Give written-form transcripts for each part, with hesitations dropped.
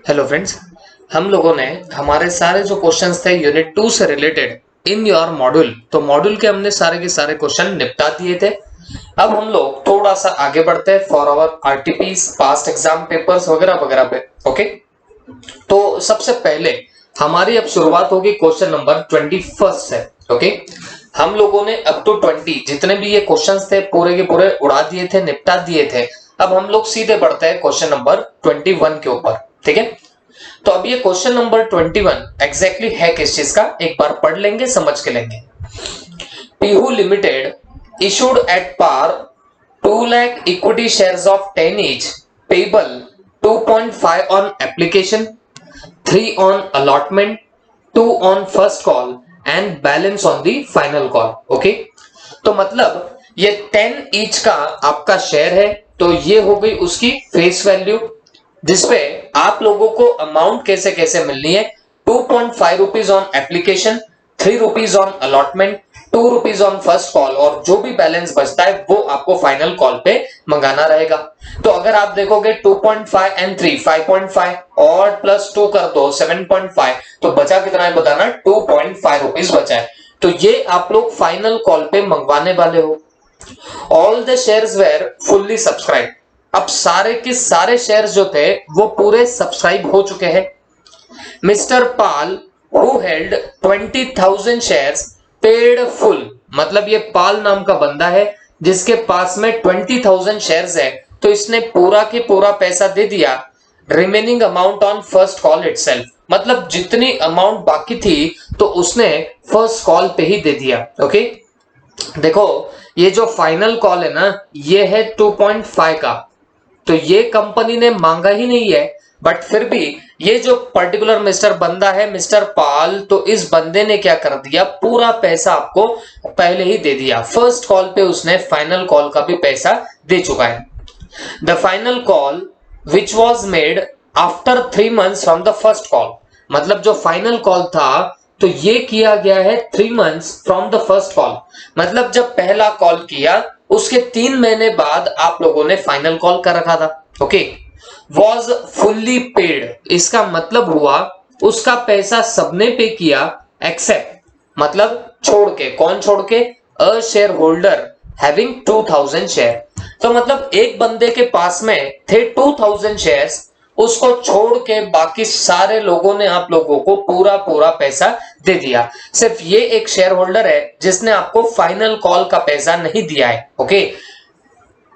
Hello friends, हम लोगों ने हमारे सारे जो क्वेश्चंस थे यूनिट 2 से रिलेटेड इन योर मॉड्यूल, तो मॉड्यूल के हमने सारे के सारे क्वेश्चन निपटा दिए थे। अब हम लोग थोड़ा सा आगे बढ़ते हैं for our RTPs past exam papers वगैरह वगैरह पे। ओके, तो सबसे पहले हमारी अब शुरुआत होगी क्वेश्चन नंबर 21 से। ओके, हम लोगों ने अप टू 20 जितने भी ये क्वेश्चंस थे पूरे के पूरे उड़ा दिए थे, निपटा दिए थे। अब हम लोग सीधे बढ़ते हैं क्वेश्चन नंबर 21 के ऊपर। ठीक है, तो अब ये क्वेश्चन नंबर 21 एग्जैक्टली है किस चीज का, एक बार पढ़ लेंगे, समझ के लेंगे। Pihu limited issued at par 2 lakh equity shares of 10 each, payable 2.5 on application, 3 on allotment, 2 on first call and balance on the final call। Okay, तो मतलब ये 10 ईच का आपका शेयर है, तो ये हो गई उसकी फेस वैल्यू, जिसपे आप लोगों को अमाउंट कैसे कैसे मिलनी है। 2.5 rupees on application, 3 rupees on allotment, 2 rupees on first call, और जो भी बैलेंस बचता है वो आपको फाइनल कॉल पे मंगाना रहेगा। तो अगर आप देखोगे 2.5 एंड 3 5.5 और प्लस 2 कर दो 7.5, तो बचा कितना है बताना, 2.5 रुपीज बचा है। तो ये आप लोग फाइनल कॉल पे मंगवाने वाले हो। All the shares were fully subscribe. अब सारे के सारे शेयर्स जो थे वो पूरे सब्सक्राइब हो चुके हैं। Mister Pal who held 20,000 shares paid full, मतलब ये पाल नाम का बंदा है जिसके पास में 20,000 शेयर्स है, तो इसने पूरा के पूरा पैसा दे दिया। Remaining amount on first call itself, मतलब जितनी अमाउंट बाकी थी तो उसने फर्स्ट कॉल पे ही दे दिया। ओके, देखो ये जो फाइनल कॉल है ना, ये है 2.5 का, तो ये कंपनी ने मांगा ही नहीं है, बट फिर भी ये जो पर्टिकुलर मिस्टर बंदा है मिस्टर पाल, तो इस बंदे ने क्या कर दिया, पूरा पैसा आपको पहले ही दे दिया। फर्स्ट कॉल पे उसने फाइनल कॉल का भी पैसा दे चुका है। The final call which was made after 3 months from the first call, मतलब जो फाइनल कॉल था तो ये किया गया है 3 months from the first call, मतलब जब पहला कॉल किया उसके 3 महीने बाद आप लोगों ने फाइनल कॉल कर रखा था। ओके, वॉज फुल्ली पेड, इसका मतलब हुआ उसका पैसा सबने पे किया एक्सेप्ट, मतलब छोड़ के, कौन छोड़ के, a share holder having 2000 share. तो मतलब एक बंदे के पास में थे 2000 शेयर्स, उसको छोड़ के बाकी सारे लोगों ने आप लोगों को पूरा पूरा पैसा दे दिया। सिर्फ ये एक शेयर होल्डर है जिसने आपको फाइनल कॉल का पैसा नहीं दिया है। Okay,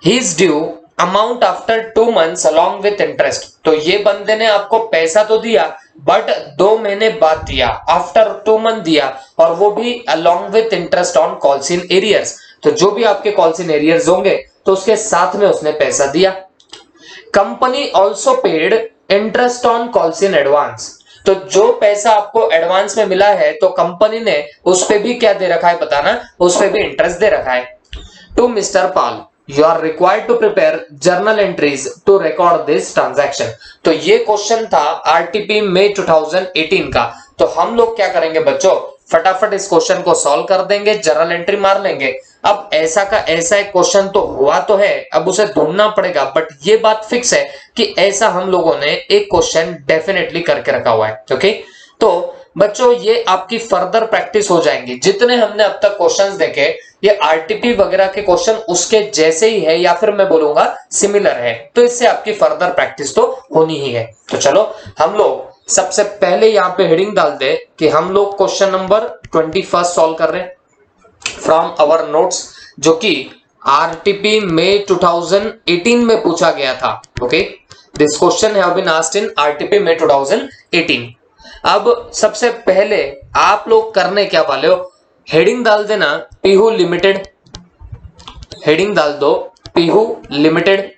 he is due amount after 2 months along with interest, तो ये बंदे ने आपको पैसा तो दिया बट 2 महीने बाद दिया, आफ्टर 2 month दिया, और वो भी along with interest on calls in arrears, तो जो भी आपके कॉल्स इन एरियर्स होंगे तो उसके साथ में उसने पैसा दिया। Company also paid interest on calls in advance, तो जो पैसा आपको एडवांस में मिला है तो कंपनी ने उस पे भी क्या दे रखा है बताना, उस पे भी इंटरेस्ट दे रखा है। To mister Pal, you are required to prepare journal entries to record this transaction. तो ये क्वेश्चन था आरटीपी मई 2018 का। तो हम लोग क्या करेंगे बच्चों, फटाफट इस क्वेश्चन को सॉल्व कर देंगे, जर्नल एंट्री मार लेंगे। अब ऐसा का ऐसा एक क्वेश्चन तो हुआ तो है, अब उसे ढूंढना पड़ेगा, बट ये बात फिक्स है कि ऐसा हम लोगों ने एक क्वेश्चन डेफिनेटली करके रखा हुआ है। ओके, तो बच्चों ये आपकी फर्दर प्रैक्टिस हो जाएंगी। जितने हमने अब तक क्वेश्चंस देखे, ये आरटीपी वगैरह के क्वेश्चन उसके जैसे ही है, या फिर मैं बोलूंगा सिमिलर है, तो इससे आपकी फर्दर प्रैक्टिस तो होनी ही है। तो चलो हम लोग सबसे पहले यहाँ पे हेडिंग डाल दे कि हम लोग क्वेश्चन नंबर 21 सॉल्व कर रहे हैं फ्रॉम आवर नोट्स, जो कि आरटीपी मई 2018 में पूछा गया था। Okay, this question have been asked in RTP May 2018। अब सबसे पहले आप लोग करने क्या वाले हो, हेडिंग डाल देना पीहू लिमिटेड, हेडिंग डाल दो पीहू लिमिटेड,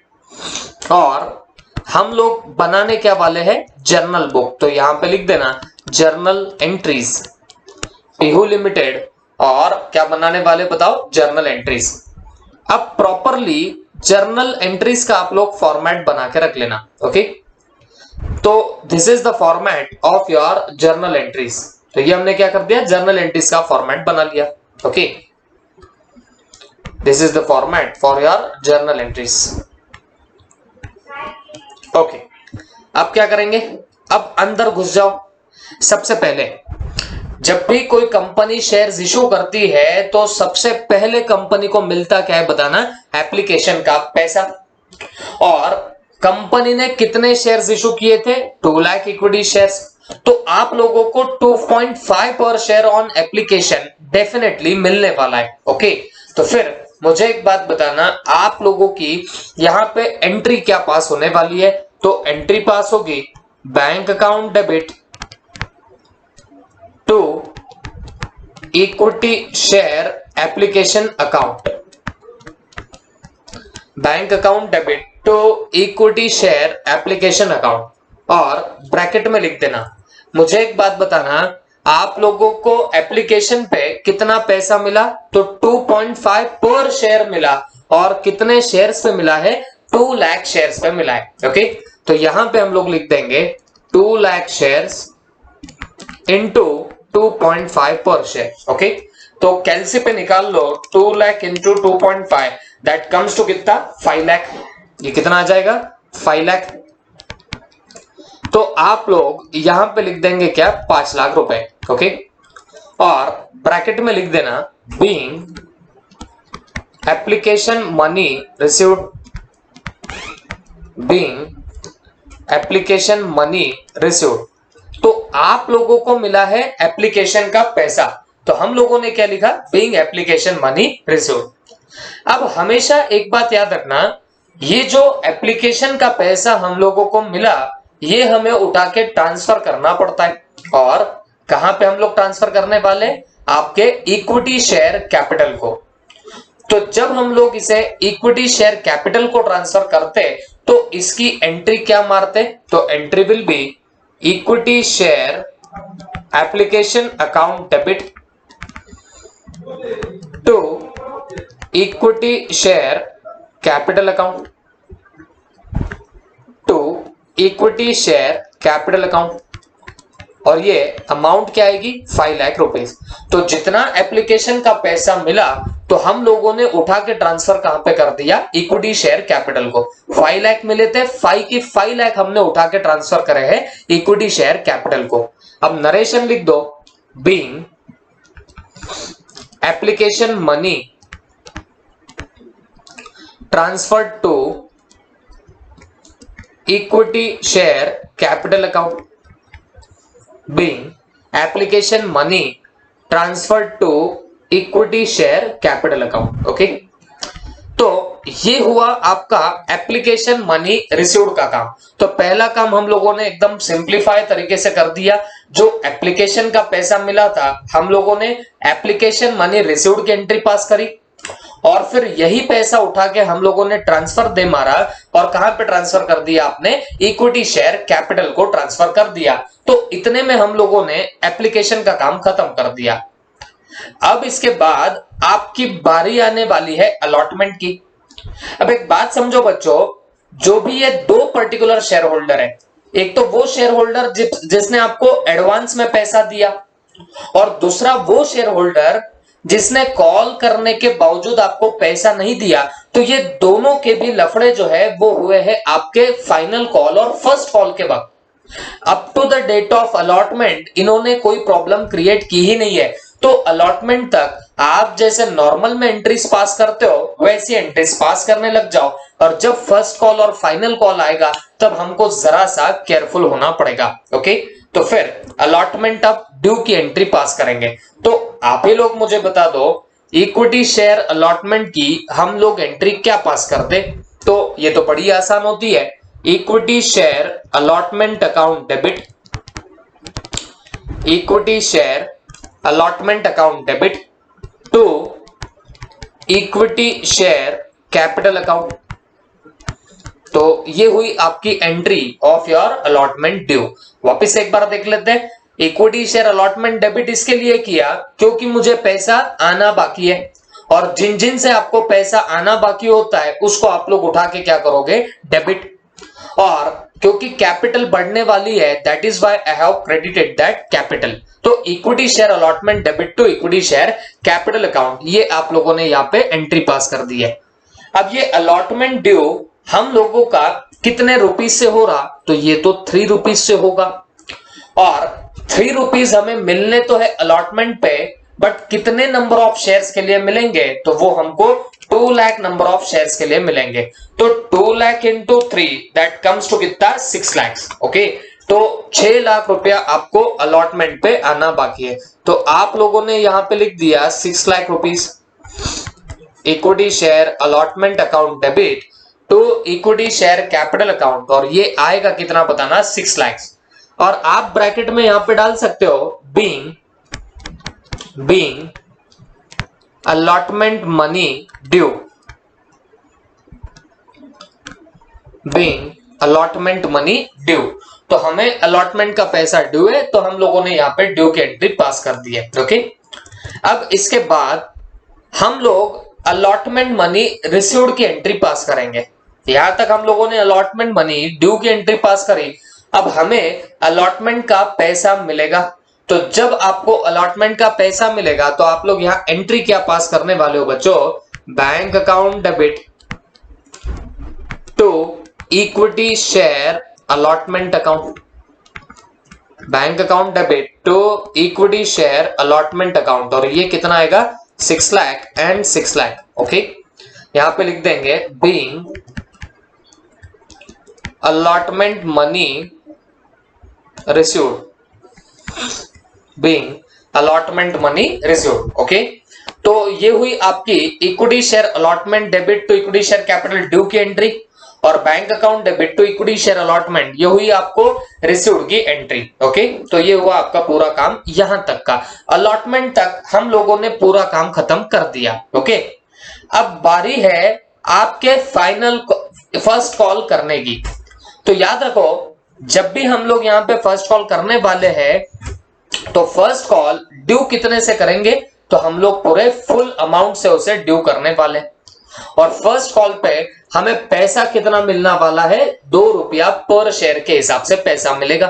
और हम लोग बनाने क्या वाले हैं, जर्नल बुक। तो यहां पे लिख देना जर्नल एंट्रीज पीहू लिमिटेड, और क्या बनाने वाले बताओ, जर्नल एंट्रीज। अब प्रॉपरली जर्नल एंट्रीज का आप लोग फॉर्मेट बना के रख लेना। ओके, तो this is the format of your journal entries. तो ये हमने क्या कर दिया, जर्नल एंट्रीज का फॉर्मेट बना लिया। Okay, this is the format for your journal entries. Okay, अब क्या करेंगे, अब अंदर घुस जाओ। सबसे पहले जब भी कोई कंपनी शेयर्स इशू करती है तो सबसे पहले कंपनी को मिलता क्या है बताना, एप्लीकेशन का पैसा। और कंपनी ने कितने शेयर्स इशू किए थे, 2 लाख इक्विटी शेयर्स। तो आप लोगों को 2.5 पर शेयर ऑन एप्लीकेशन डेफिनेटली मिलने वाला है। ओके, तो फिर मुझे एक बात बताना, आप लोगों की यहां पे एंट्री क्या पास होने वाली है, तो एंट्री पास होगी bank account debit to equity share application account, bank account debit to equity share application account, और ब्रैकेट में लिख देना। मुझे एक बात बताना, आप लोगों को एप्लीकेशन पे कितना पैसा मिला, तो 2.5 पर शेयर मिला, और कितने शेयर्स पे मिला है, 2 लाख शेयर्स पे मिला है। ओके, तो यहां पे हम लोग लिख देंगे 2 लाख शेयर्स इंटू 2.5 पर शेयर। ओके, तो कैलसी पे निकाल लो, 2 lakh into 2.5 that comes to कितना, 5 लाख। ये कितना आ जाएगा, 5 लाख। तो आप लोग यहां पे लिख देंगे क्या, 5 लाख रुपए। ओके, और ब्रैकेट में लिख देना being application money received, being application money received. तो आप लोगों को मिला है एप्लीकेशन का पैसा, तो हम लोगों ने क्या लिखा, बीइंग एप्लीकेशन मनी रिसीव्ड। अब हमेशा एक बात याद रखना, ये जो एप्लीकेशन का पैसा हम लोगों को मिला, ये हमें उठा के ट्रांसफर करना पड़ता है। और कहां पे हम लोग ट्रांसफर करने वाले, आपके इक्विटी शेयर कैपिटल को। तो जब हम लोग इसे इक्विटी शेयर कैपिटल को ट्रांसफर करते तो इसकी एंट्री क्या मारते, तो entry will be equity share application account debit to equity share capital account to equity share capital account, और ये अमाउंट क्या आएगी, 5 लाख रुपीस। तो जितना एप्लीकेशन का पैसा मिला तो हम लोगों ने उठा के ट्रांसफर कहां पे कर दिया, इक्विटी शेयर कैपिटल को। 5 लाख मिले थे, 5 लाख हमने उठा के ट्रांसफर करे हैं इक्विटी शेयर कैपिटल को। अब नरेशन लिख दो, being application money transferred to equity share capital account, being application money transferred to equity share capital account। Okay, तो ये हुआ आपका एप्लीकेशन मनी रिसीव्ड का काम। तो पहला काम हम लोगों ने एकदम सिंप्लीफाई तरीके से कर दिया, जो एप्लीकेशन का पैसा मिला था हम लोगों ने एप्लीकेशन मनी रिसीव्ड की एंट्री पास करी, और फिर यही पैसा उठा के हम लोगों ने ट्रांसफर दे मारा, और कहां पे ट्रांसफर कर दिया आपने, इक्विटी शेयर कैपिटल को ट्रांसफर कर दिया। तो इतने में हम लोगों ने एप्लीकेशन का काम खत्म कर दिया। अब इसके बाद आपकी बारी आने वाली है अलॉटमेंट की। अब एक बात समझो बच्चों, जो भी ये 2 पर्टिकुलर शेयर होल्डर है, एक तो वो शेयर होल्डर जिसने आपको एडवांस में पैसा दिया, और दूसरा वो शेयर होल्डर जिसने कॉल करने के बावजूद आपको पैसा नहीं दिया। तो ये दोनों के भी लफड़े जो है वो हुए हैं आपके फाइनल कॉल और फर्स्ट कॉल के वक्त। Up to the date of allotment इन्होंने कोई प्रॉब्लम क्रिएट की ही नहीं है। तो अलॉटमेंट तक आप जैसे नॉर्मल में एंट्रीज पास करते हो वैसी एंट्रीज पास करने लग जाओ, और जब फर्स्ट कॉल और फाइनल कॉल आएगा तब हमको जरा सा केयरफुल होना पड़ेगा। ओके, तो फिर अलॉटमेंट ऑफ ड्यू की एंट्री पास करेंगे। तो आप ही लोग मुझे बता दो, इक्विटी शेयर अलॉटमेंट की हम लोग एंट्री क्या पास करते, तो ये तो बड़ी आसान होती है, equity share allotment account debit, equity share allotment account debit to equity share capital account. तो ये हुई आपकी entry of your allotment due. वापस एक बार देख लेते हैं, इक्विटी शेयर अलॉटमेंट डेबिट इसके लिए किया क्योंकि मुझे पैसा आना बाकी है, और जिन जिन से आपको पैसा आना बाकी होता है उसको आप लोग उठा के क्या करोगे, डेबिट। और क्योंकि कैपिटल बढ़ने वाली है, that is why I have credited that capital. तो equity share allotment debit to equity share capital account, ये आप लोगों ने यहाँ पे एंट्री पास कर दी है। अब ये अलॉटमेंट ड्यू हम लोगों का कितने रुपीज से हो रहा, तो ये तो 3 रुपीज से होगा। और 3 रुपीज हमें मिलने तो है अलॉटमेंट पे, बट कितने नंबर ऑफ शेयर्स के लिए मिलेंगे, तो वो हमको 2 लाख नंबर ऑफ शेयर्स के लिए मिलेंगे। तो 2 lakh into 3 that comes to कितना, 6 लाख। ओके, तो 6 लाख रुपया आपको अलॉटमेंट पे आना बाकी है। तो आप लोगों ने यहां पे लिख दिया 6 lakh rupees equity share allotment account debit to equity share capital account, और ये आएगा कितना बताना, 6 लाख। और आप ब्रैकेट में यहां पे डाल सकते हो being allotment money due, being allotment money due, तो हमें अलॉटमेंट का पैसा ड्यू है, तो हम लोगों ने यहाँ पे ड्यू की एंट्री पास कर दी है। ओके, अब इसके बाद हम लोग अलॉटमेंट मनी रिसीव्ड की एंट्री पास करेंगे। यहां तक हम लोगों ने अलॉटमेंट मनी ड्यू की एंट्री पास करी। अब हमें अलॉटमेंट का पैसा मिलेगा, तो जब आपको अलॉटमेंट का पैसा मिलेगा तो आप लोग यहां एंट्री क्या पास करने वाले हो बच्चों, bank account debit to equity share allotment account, bank account debit to equity share allotment account, और ये कितना आएगा, 6 लाख एंड 6 लाख। ओके, यहां पे लिख देंगे being allotment money received, being allotment money received. Okay, तो ये हुई आपकी equity share allotment debit to equity share capital due की एंट्री, और bank account debit to equity share allotment ये हुई आपको रिसीव्ड की एंट्री। ओके, तो ये हुआ आपका पूरा काम, यहां तक का अलॉटमेंट तक हम लोगों ने पूरा काम खत्म कर दिया। ओके, अब बारी है आपके फाइनल फर्स्ट कॉल करने की। तो याद रखो, जब भी हम लोग यहां पे फर्स्ट कॉल करने वाले हैं तो फर्स्ट कॉल ड्यू कितने से करेंगे, तो हम लोग पूरे फुल अमाउंट से उसे ड्यू करने वाले, और फर्स्ट कॉल पे हमें पैसा कितना मिलना वाला है, 2 रुपया पर शेयर के हिसाब से पैसा मिलेगा।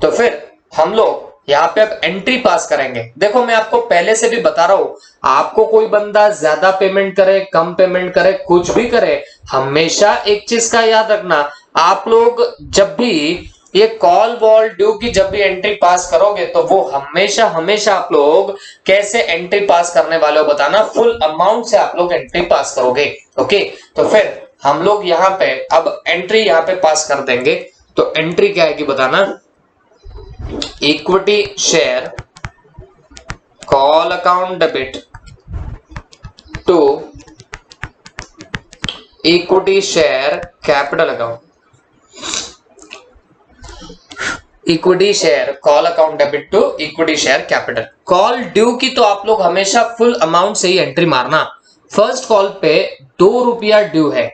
तो फिर हम लोग यहाँ पे अब एंट्री पास करेंगे। देखो, मैं आपको पहले से भी बता रहा हूं, आपको कोई बंदा ज्यादा पेमेंट करे, कम पेमेंट करे, कुछ भी करे, हमेशा एक चीज का याद रखना, आप लोग जब भी ये कॉल वॉल ड्यू की जब भी एंट्री पास करोगे तो वो हमेशा हमेशा आप लोग कैसे एंट्री पास करने वाले हो बताना, फुल अमाउंट से आप लोग एंट्री पास करोगे। ओके, तो फिर हम लोग यहाँ पे अब एंट्री यहाँ पे पास कर देंगे। तो एंट्री क्या आएगी बताना, equity share call account debit to equity share capital account, equity share call account debit to equity share capital. Call due की तो आप लोग हमेशा फुल अमाउंट से ही एंट्री मारना। फर्स्ट कॉल पे 2 रुपया ड्यू है,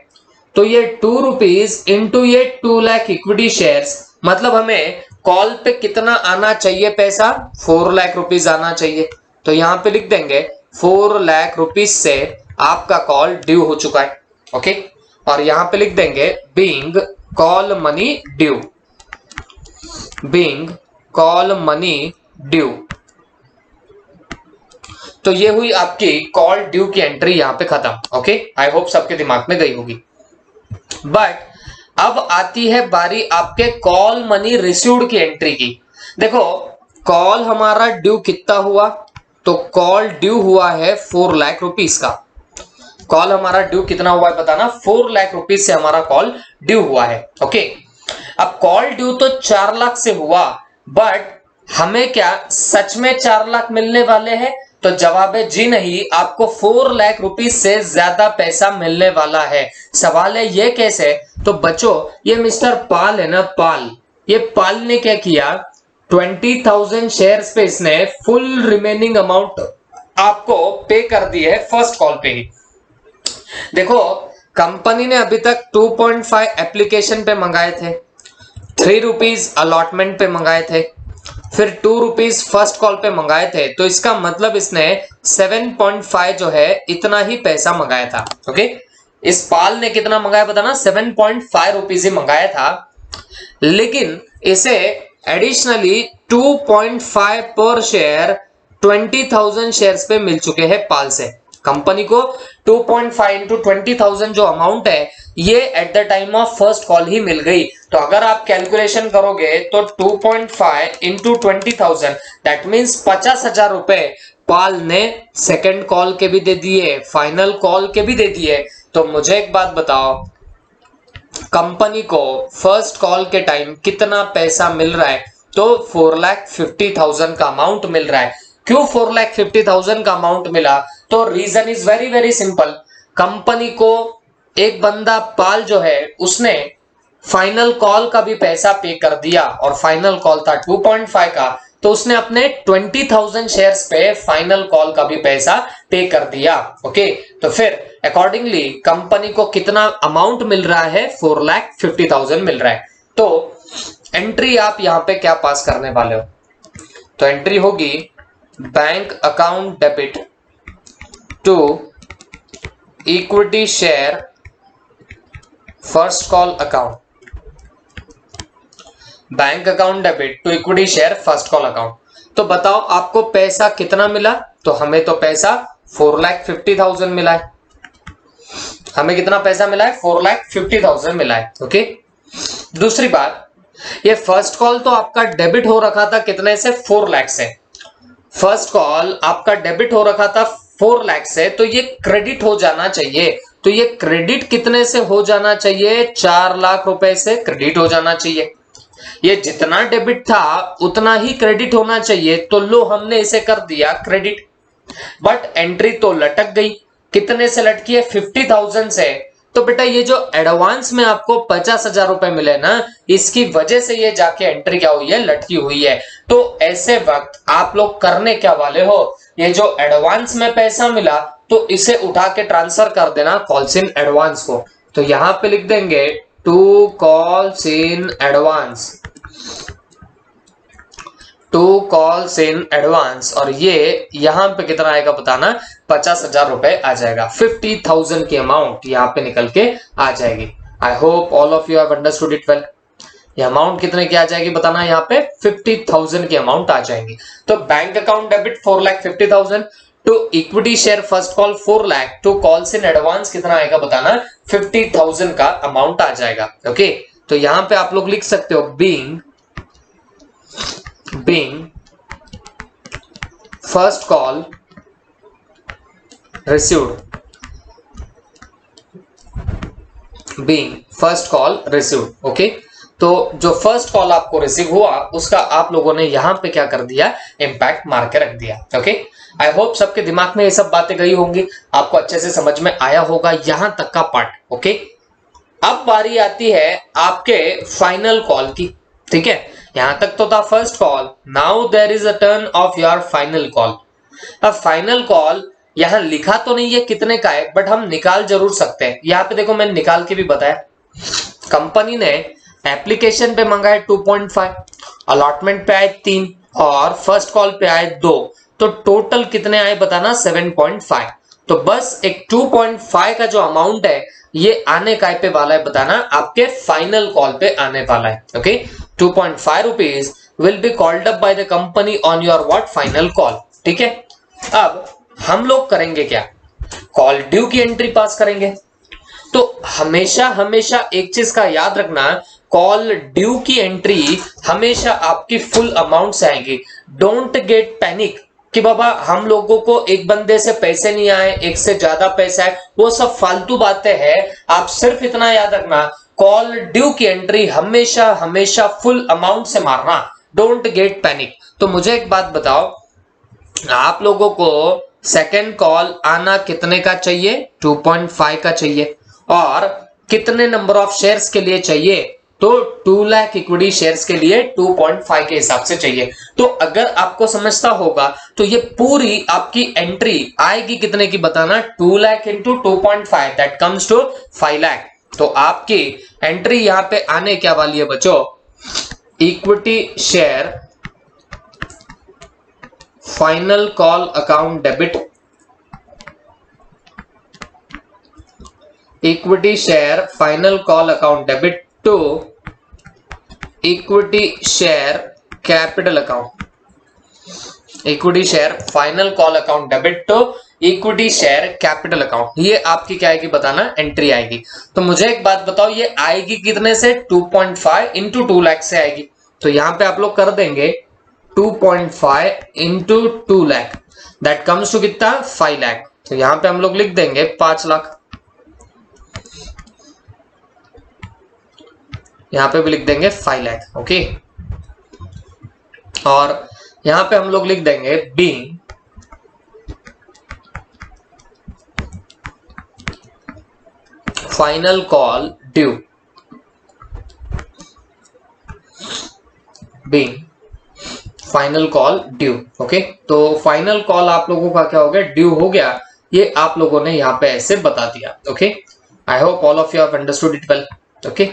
तो ये 2 रुपीज इंटू ये 2 लाख इक्विटी शेयर्स, मतलब हमें कॉल पे कितना आना चाहिए पैसा, 4 लाख रुपीज आना चाहिए। तो यहां पे लिख देंगे 4 लाख रुपीज से आपका कॉल ड्यू हो चुका है। ओके, और यहां पे लिख देंगे being call money due, being call money due. तो ये हुई आपकी कॉल ड्यू की एंट्री यहां पे खत्म। ओके, आई होप सबके दिमाग में गई होगी। बट अब आती है बारी आपके कॉल मनी रिसीव्ड की एंट्री की। देखो, कॉल हमारा ड्यू कितना हुआ, तो कॉल ड्यू हुआ है 4 लाख रुपीज का। कॉल हमारा ड्यू कितना हुआ है बताना, 4 लाख रुपीज से हमारा कॉल ड्यू हुआ है। ओके, अब कॉल ड्यू तो 4 लाख से हुआ, बट हमें क्या सच में 4 लाख मिलने वाले हैं, तो जवाब है जी नहीं, आपको 4 लाख रुपीज से ज्यादा पैसा मिलने वाला है। सवाल है ये कैसे, तो बच्चों ये मिस्टर पाल है ना, पाल, ये पाल ने क्या किया, 20,000 शेयर्स पे इसने फुल रिमेनिंग अमाउंट आपको पे कर दी है फर्स्ट कॉल पे ही। देखो, कंपनी ने अभी तक 2.5 एप्लीकेशन पे मंगाए थे, 3 रुपीज अलॉटमेंट पे मंगाए थे, फिर 2 रुपीज फर्स्ट कॉल पे मंगाए थे, तो इसका मतलब इसने 7.5 जो है इतना ही पैसा मंगाया था। ओके, इस पाल ने कितना मंगाया बताना, 7.5 रुपीज ही मंगाया था, लेकिन इसे एडिशनली 2.5 पर शेयर 20,000 शेयर्स पे मिल चुके हैं पाल से। कंपनी को 2.5 इंटू 20,000 जो अमाउंट है ये at the time of first call ही मिल गई। तो अगर आप कैलकुलेशन करोगे तो 2.5 इंटू 20,000 दैट मीन्स 50,000 रुपए पाल ने सेकेंड कॉल के भी दे दिए, फाइनल कॉल के भी दे दिए। तो मुझे एक बात बताओ, कंपनी को फर्स्ट कॉल के टाइम कितना पैसा मिल रहा है? तो 4,50,000 का अमाउंट मिल रहा है। क्यों 4,50,000 का अमाउंट मिला? तो reason is very very simple. Company को एक बंदा पाल जो है उसने फाइनल कॉल का भी पैसा पे कर दिया और फाइनल कॉल था 2.5 का, तो उसने अपने 20,000 शेयर्स पे फाइनल कॉल का भी पैसा पे कर दिया। ओके, तो फिर अकॉर्डिंगली कंपनी को कितना अमाउंट मिल रहा है? 4,50,000 मिल रहा है। तो एंट्री आप यहां पे क्या पास करने वाले हो? तो एंट्री होगी bank account debit to equity share first call account, bank account debit to equity share first call account. तो बताओ आपको पैसा कितना मिला? तो हमें तो पैसा 4,50,000 मिला है। हमें कितना पैसा मिला है? 4,50,000 मिला है। ओके, दूसरी बात, ये फर्स्ट कॉल तो आपका डेबिट हो रखा था कितने से? 4 लाख से। फर्स्ट कॉल आपका डेबिट हो रखा था 4 लाख से, तो ये क्रेडिट हो जाना चाहिए। तो ये क्रेडिट कितने से हो जाना चाहिए? 4 लाख रुपए से क्रेडिट हो जाना चाहिए। ये जितना डेबिट था उतना ही क्रेडिट होना चाहिए। तो लो, हमने इसे कर दिया क्रेडिट, बट एंट्री तो लटक गई। कितने से लटकी है? 50,000 से। तो बेटा ये जो एडवांस में आपको 50,000 रुपए मिले ना, इसकी वजह से ये जाके एंट्री क्या हुई है? लटकी हुई है। तो ऐसे वक्त आप लोग करने क्या वाले हो? ये जो एडवांस में पैसा मिला तो इसे उठा के ट्रांसफर कर देना कॉल्स इन एडवांस को। तो यहां पे लिख देंगे to calls in advance, to calls in advance, और ये यहां पे कितना आएगा बताना? 50,000 रुपए आ जाएगा। 50,000 की अमाउंट यहां पे निकल के आ जाएगी। I hope all of you have understood it well. ये अमाउंट कितने की आ जाएगी बताना? यहाँ पे 50,000 की अमाउंट आ जाएगी। तो bank account debit 4,50,000 to equity share first call 4 lakh to calls in advance कितना आएगा बताना? 50,000 का अमाउंट आ जाएगा। ओके, तो यहां पे आप लोग लिख सकते हो being first call received, being first call received. Okay, तो जो फर्स्ट कॉल आपको रिसीव हुआ उसका आप लोगों ने यहां पे क्या कर दिया? इंपैक्ट मार के रख दिया। ओके, आई होप सबके दिमाग में ये सब बातें गई होंगी, आपको अच्छे से समझ में आया होगा यहां तक का पार्ट। ओके, अब बारी आती है आपके फाइनल कॉल की। ठीक है, यहां तक तो था first call, now there is a turn of your final call. अब फाइनल कॉल यहां लिखा तो नहीं है कितने का है, बट हम निकाल जरूर सकते हैं। यहां पे देखो मैंने निकाल के भी बताया। कंपनी ने एप्लीकेशन पे मंगाए 2.5, अलॉटमेंट पे आए 3 और फर्स्ट कॉल पे आए 2, तो टोटल कितने आए बताना? 7.5। तो बस एक 2.5 का जो अमाउंट है ये आने का पे वाला है बताना, आपके फाइनल कॉल पे आने वाला है। Okay, 2.5 rupees will be called up by the company on your what? Final call. ठीक है, अब हम लोग करेंगे क्या? कॉल ड्यू की एंट्री पास करेंगे। तो हमेशा हमेशा एक चीज का याद रखना, कॉल ड्यू की एंट्री हमेशा आपकी फुल अमाउंट से आएगी। डोंट गेट पैनिक कि बाबा हम लोगों को एक बंदे से पैसे नहीं आए, एक से ज्यादा पैसा है, वो सब फालतू बातें हैं। आप सिर्फ इतना याद रखना, कॉल ड्यू की एंट्री हमेशा हमेशा फुल अमाउंट से मारना। Don't get panic. तो मुझे एक बात बताओ, आप लोगों को सेकेंड कॉल आना कितने का चाहिए? 2.5 का चाहिए। और कितने नंबर ऑफ शेयर्स के लिए चाहिए? तो 2 लाख इक्विटी शेयर्स के लिए 2.5 के हिसाब से चाहिए। तो अगर आपको समझता होगा तो ये पूरी आपकी एंट्री आएगी कितने की बताना? 2 lakh into 2.5 that comes to 5 lakh. तो आपकी एंट्री यहां पे आने क्या वाली है बच्चों? Equity share final call account debit, equity share final call account debit to equity share capital account, equity share final call account debit to equity share capital account, ये आपकी क्या आएगी बताना, एंट्री आएगी। तो मुझे एक बात बताओ, ये आएगी कितने से, 2.5 इंटू 2 लाख से आएगी। तो यहां पे आप लोग कर देंगे 2.5 into 2 lakh, that comes to कितना, 5 लाख। तो यहां पे हम लोग लिख देंगे 5 लाख, यहां पे भी लिख देंगे 5 लाख। ओके, और यहां पे हम लोग लिख देंगे being final call due, being final call due. Okay, तो फाइनल कॉल आप लोगों का क्या हो गया, ड्यू हो गया, ये आप लोगों ने यहां पे ऐसे बता दिया। Okay, I hope all of you have understood it well. Okay,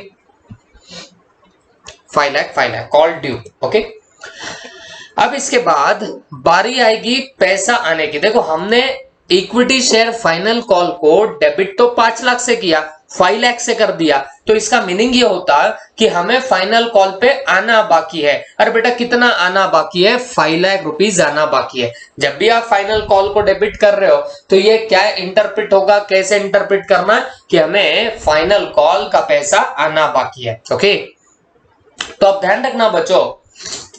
5 lakh call due. Okay, अब इसके बाद बारी आएगी पैसा आने की। देखो हमने इक्विटी शेयर फाइनल कॉल को डेबिट तो 5 लाख से किया, 5 लाख से कर दिया, तो इसका मीनिंग ये होता कि हमें फाइनल कॉल पे आना बाकी है। अरे बेटा कितना आना बाकी है, 5 लाख रुपीज आना बाकी है। जब भी आप फाइनल कॉल को डेबिट कर रहे हो तो ये क्या इंटरप्रेट होगा, कैसे इंटरप्रेट करना कि हमें फाइनल कॉल का पैसा आना बाकी है। ओके, तो अब ध्यान रखना बच्चों,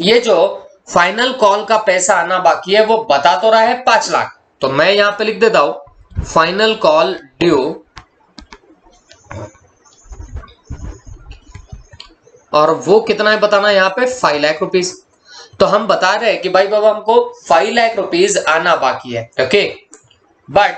ये जो फाइनल कॉल का पैसा आना बाकी है वो बता तो रहा है 5 लाख, तो मैं यहां पे लिख देता हूं फाइनल कॉल ड्यू, और वो कितना है बताना यहां पे 5 लाख रुपीज। तो हम बता रहे हैं कि भाई बाबा हमको 5 लाख रुपीज आना बाकी है। ओके, बट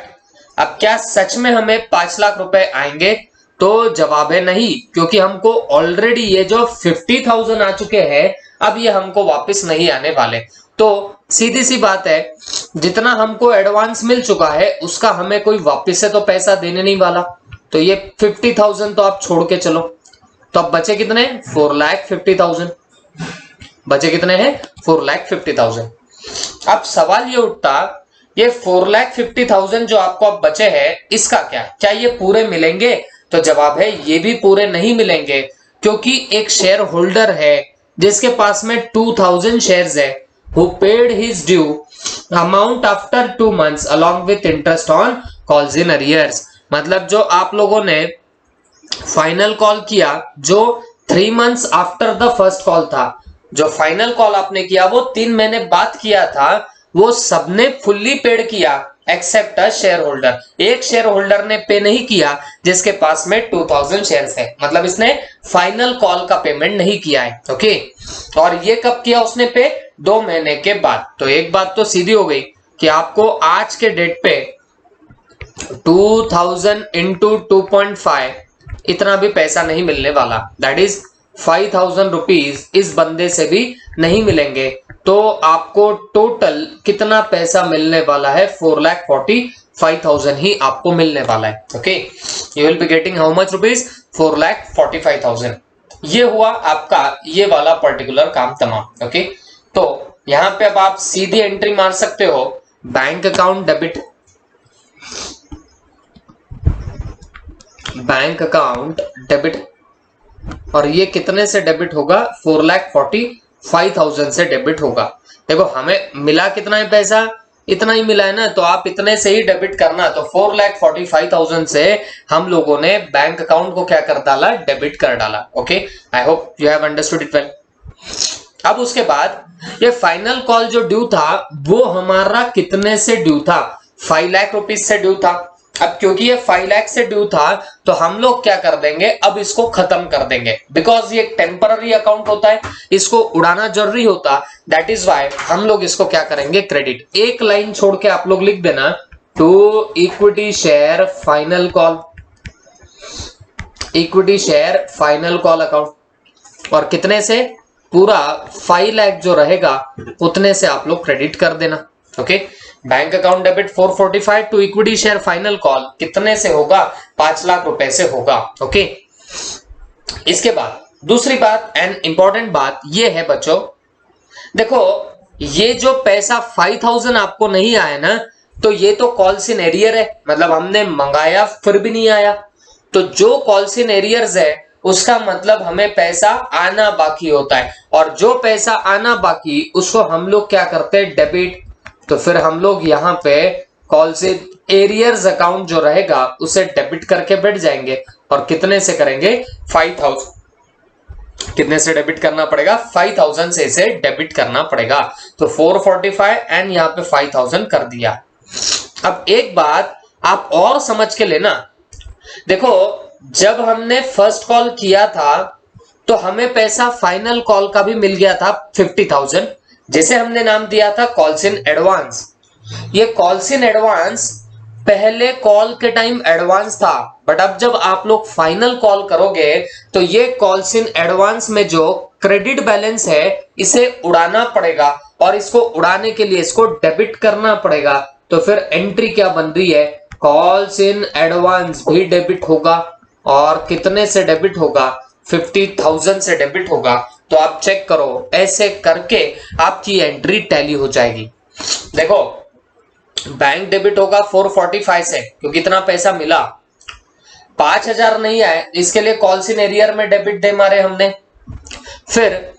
अब क्या सच में हमें 5 लाख रुपए आएंगे, तो जवाब है नहीं, क्योंकि हमको ऑलरेडी ये जो 50,000 आ चुके हैं, अब ये हमको वापस नहीं आने वाले। तो सीधी सी बात है, जितना हमको एडवांस मिल चुका है उसका हमें कोई वापस से तो पैसा देने नहीं वाला, तो ये 50,000 तो आप छोड़ के चलो। तो अब बचे कितने, 4,50,000 बचे कितने हैं, 4,50,000। अब सवाल ये उठता, ये 4,50,000 जो आपको अब बचे हैं इसका क्या ये पूरे मिलेंगे? तो जवाब है ये भी पूरे नहीं मिलेंगे, क्योंकि एक शेयर होल्डर है जिसके पास में 2,000 शेयर्स है, who paid his due amount after 2 months along with interest on calls in arrears। मतलब जो आप लोगों ने फाइनल कॉल किया जो 3 months after the first call था, जो फाइनल कॉल आपने किया वो 3 महीने बाद किया था, वो सबने फुल्ली पेड किया एक्सेप्ट अ शेयर होल्डर। एक शेयर होल्डर ने पे नहीं किया जिसके पास में 2,000 शेयर्स है, मतलब इसने फाइनल कॉल का पेमेंट नहीं किया है। ओके, और ये कब किया उसने पे, 2 महीने के बाद। तो एक बात तो सीधी हो गई कि आपको आज के डेट पे 2,000 इंटू 2.5 इतना भी पैसा नहीं मिलने वाला, दैट इज 5,000 रुपीज इस बंदे से भी नहीं मिलेंगे। तो आपको टोटल कितना पैसा मिलने वाला है, 4,45,000 ही आपको मिलने वाला है। Okay, you will be getting how much rupees, 4,45,000। ये हुआ आपका ये वाला पर्टिकुलर काम तमाम। ओके, तो यहां पे अब आप सीधी एंट्री मार सकते हो, bank account debit, bank account debit, और ये कितने से डेबिट होगा, 4,45,000 से डेबिट होगा। देखो हमें मिला कितना है पैसा, इतना ही मिला है ना, तो आप इतने से ही डेबिट करना। तो 4,45,000 से हम लोगों ने बैंक अकाउंट को क्या कर डाला, डेबिट कर डाला। Okay, I hope you have understood it well. अब उसके बाद ये फाइनल कॉल जो ड्यू था वो हमारा कितने से ड्यू था, 5 लाख रुपीज से ड्यू था। अब क्योंकि ये 5 लाख से ड्यू था तो हम लोग क्या कर देंगे, अब इसको खत्म कर देंगे, बिकॉज ये टेम्पररी अकाउंट होता है, इसको उड़ाना जरूरी होता, दैट इज वाई हम लोग इसको क्या करेंगे, क्रेडिट। एक लाइन छोड़ के आप लोग लिख देना to equity share final call, equity share final call account, और कितने से, पूरा 5 लाख जो रहेगा उतने से आप लोग क्रेडिट कर देना। Okay, bank account debit 445 to equity share final call कितने से होगा, 5 लाख रुपए से होगा। ओके, इसके बाद दूसरी बात एंड इंपॉर्टेंट बात ये है बच्चों, देखो ये जो पैसा 5,000 आपको नहीं आया ना, तो ये तो कॉल्स इन एरियर है, मतलब हमने मंगाया फिर भी नहीं आया। तो जो कॉल्स इन एरियर्स है उसका मतलब हमें पैसा आना बाकी होता है, और जो पैसा आना बाकी उसको हम लोग क्या करते हैं, डेबिट। तो फिर हम लोग यहाँ पे कॉल्स इन एरियर्स अकाउंट जो रहेगा उसे डेबिट करके बैठ जाएंगे और कितने से करेंगे 5000, कितने से डेबिट करना पड़ेगा 5000 से इसे डेबिट करना पड़ेगा। तो 445 एंड यहाँ पे 5000 कर दिया। अब एक बात आप और समझ के लेना, देखो जब हमने फर्स्ट कॉल किया था तो हमें पैसा फाइनल कॉल का भी मिल गया था 50,000, जिसे हमने नाम दिया था कॉल्स इन एडवांस। ये कॉल्स इन एडवांस पहले कॉल के टाइम एडवांस था, बट अब जब आप लोग फाइनल कॉल करोगे तो ये कॉल्स इन एडवांस में जो क्रेडिट बैलेंस है इसे उड़ाना पड़ेगा और इसको उड़ाने के लिए इसको डेबिट करना पड़ेगा। तो फिर एंट्री क्या बन रही है, कॉल्स इन एडवांस भी डेबिट होगा और कितने से डेबिट होगा 50,000 से डेबिट होगा। तो आप चेक करो, ऐसे करके आपकी एंट्री टैली हो जाएगी। देखो बैंक डेबिट होगा 445 से, क्योंकि इतना पैसा मिला, 5000 नहीं आए, इसके लिए कॉल्स इन एरियर में डेबिट दे मारे हमने। फिर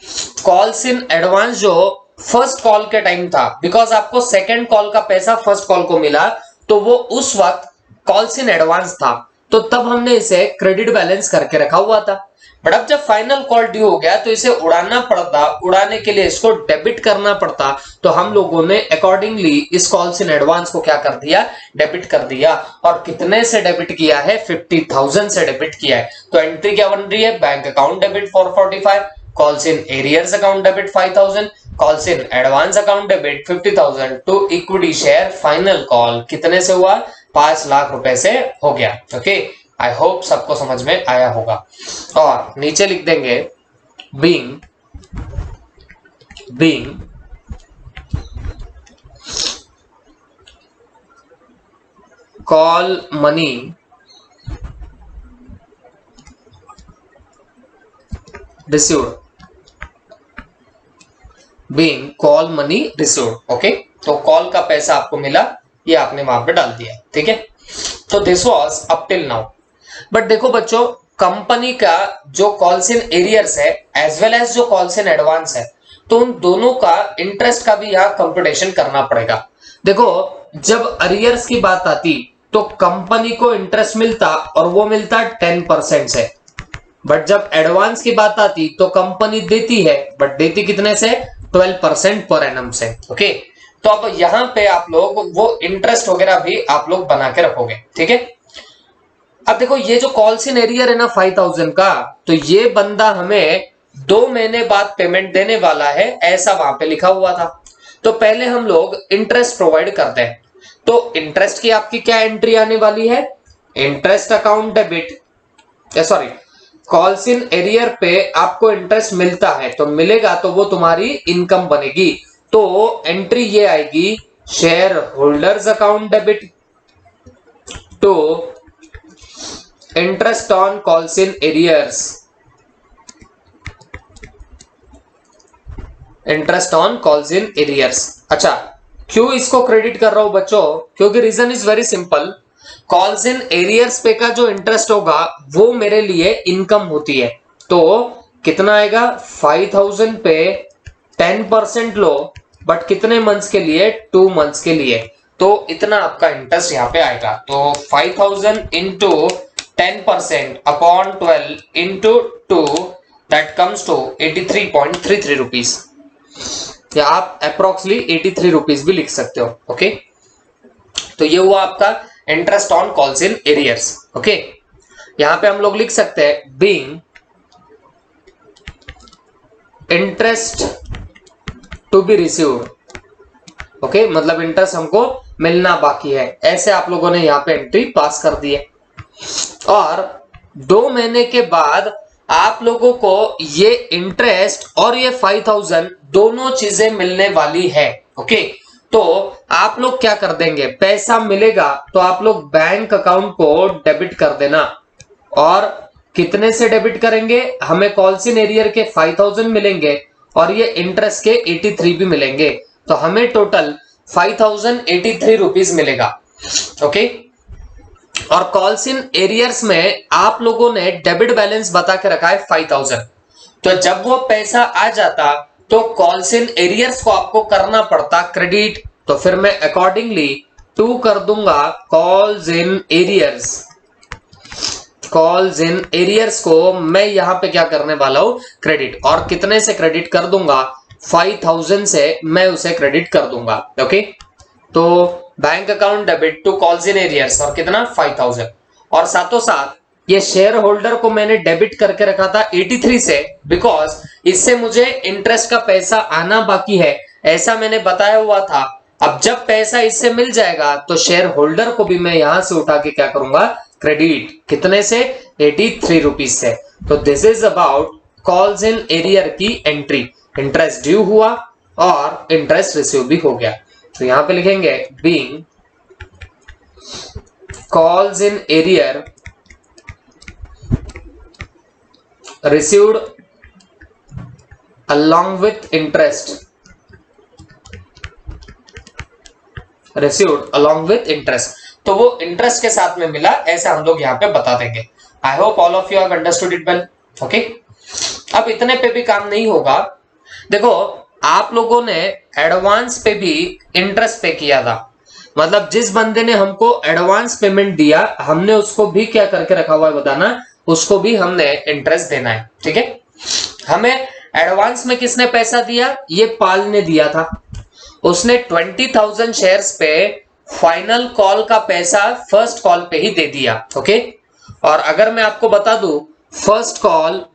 कॉल्स इन एडवांस जो फर्स्ट कॉल के टाइम था, बिकॉज आपको सेकेंड कॉल का पैसा फर्स्ट कॉल को मिला तो वो उस वक्त कॉल्स इन एडवांस था, तो तब हमने इसे क्रेडिट बैलेंस करके रखा हुआ था। बट अब जब फाइनल कॉल ड्यू हो गया तो इसे उड़ाना पड़ता, उड़ाने के लिए इसको डेबिट करना पड़ता। तो हम लोगों ने अकॉर्डिंगली इस कॉल्स इन एडवांस को क्या कर दिया, डेबिट कर दिया। और कितने से डेबिट किया है, 50,000 से डेबिट किया है। तो एंट्री क्या बन रही है, bank account debit 445, calls in arrears account debit 5000, calls in advance account debit 50,000 to equity share final call कितने से हुआ, 5 लाख रुपए से हो गया। ओके, आई होप सबको समझ में आया होगा। और नीचे लिख देंगे being call money received, being call money received. Okay, तो कॉल का पैसा आपको मिला, ये आपने वहां पे डाल दिया। ठीक है, तो this was up till now. But देखो बच्चों, कंपनी का जो कॉल्स इन एरियर्स है एज वेल एज जो कॉल्स इन एडवांस है, तो उन दोनों का इंटरेस्ट का भी यहाँ कंप्यूटेशन करना पड़ेगा। देखो जब अरियर्स की बात आती तो कंपनी को इंटरेस्ट मिलता और वो मिलता 10% से, बट जब एडवांस की बात आती तो कंपनी देती है, बट देती कितने से, 12% पर एनम से। ओके, तो अब यहां पे आप लोग वो इंटरेस्ट वगैरह भी आप लोग बना के रखोगे। ठीक है, अब देखो ये जो कॉल्स इन एरियर है ना 5000 का, तो ये बंदा हमें 2 महीने बाद पेमेंट देने वाला है, ऐसा वहां पे लिखा हुआ था। तो पहले हम लोग इंटरेस्ट प्रोवाइड करते हैं। तो इंटरेस्ट की आपकी क्या एंट्री आने वाली है, interest account debit, sorry calls in arrear पे आपको इंटरेस्ट मिलता है, तो मिलेगा तो वो तुम्हारी इनकम बनेगी। तो एंट्री ये आएगी shareholders account debit to interest on calls in arrears, interest on calls in arrears. अच्छा, क्यों इसको क्रेडिट कर रहा हूं बच्चों, क्योंकि reason is very simple, calls in arrears पे का जो इंटरेस्ट होगा वो मेरे लिए इनकम होती है। तो कितना आएगा, 5000 पे 10% लो, बट कितने मंथ्स के लिए, 2 मंथ्स के लिए, तो इतना आपका इंटरेस्ट यहाँ पे आएगा। तो 5000 into 10% upon 12 into 2, that comes to 83.33 rupees, या आप अप्रोक्सीमेटली 83 रुपीज भी लिख सकते हो। ओके, तो ये हुआ आपका interest on calls in arrears. Okay, यहां पे हम लोग लिख सकते हैं being interest to be received. Okay, मतलब इंटरेस्ट हमको मिलना बाकी है, ऐसे आप लोगों ने यहां पे एंट्री पास कर दी है। और 2 महीने के बाद आप लोगों को ये इंटरेस्ट और ये 5000 दोनों चीजें मिलने वाली है। ओके, तो आप लोग क्या कर देंगे, पैसा मिलेगा तो आप लोग बैंक अकाउंट को डेबिट कर देना। और कितने से डेबिट करेंगे, हमें कॉल्स इन एरियर के 5000 मिलेंगे और ये इंटरेस्ट के 83 भी मिलेंगे, तो हमें टोटल 5083 रुपीज मिलेगा। ओके, और कॉल्स इन एरियर्स में आप लोगों ने डेबिट बैलेंस बता के रखा है 5000, तो जब वो पैसा आ जाता तो कॉल्स इन एरियर्स को आपको करना पड़ता क्रेडिट। तो फिर मैं अकॉर्डिंगली टू कर दूंगा calls in arrears. Calls in arrears को मैं यहां पे क्या करने वाला हूं, क्रेडिट। और कितने से क्रेडिट कर दूंगा, 5000 से मैं उसे क्रेडिट कर दूंगा। ओके, तो bank account debit to calls in arrears और कितना 5000। और साथों साथ ये शेयर होल्डर को मैंने डेबिट करके रखा था 83 से, बिकॉज इससे मुझे इंटरेस्ट का पैसा आना बाकी है, ऐसा मैंने बताया हुआ था। अब जब पैसा इससे मिल जाएगा तो शेयर होल्डर को भी मैं यहां से उठा के क्या करूंगा, क्रेडिट। कितने से, 83 रुपीज से। तो this is about calls in arrear की एंट्री। इंटरेस्ट ड्यू हुआ और इंटरेस्ट रिसीव भी हो गया। तो यहां पे लिखेंगे being calls in arrear received along with interest, received along with interest। तो वो इंटरेस्ट के साथ में मिला, ऐसा हम लोग यहाँ पे बता देंगे। I hope all of you have understood it well. Okay, अब इतने पे भी काम नहीं होगा। देखो, आप लोगों ने एडवांस पे भी इंटरेस्ट पे किया था, मतलब जिस बंदे ने हमको एडवांस पेमेंट दिया हमने उसको भी क्या करके रखा हुआ है बताना, उसको भी हमने इंटरेस्ट देना है। ठीक है, हमें एडवांस में किसने पैसा दिया, ये पाल ने दिया था। उसने 20,000 शेयर्स पे फाइनल कॉल का पैसा फर्स्ट कॉल पे ही दे दिया। ओके, और अगर मैं आपको बता दूं first call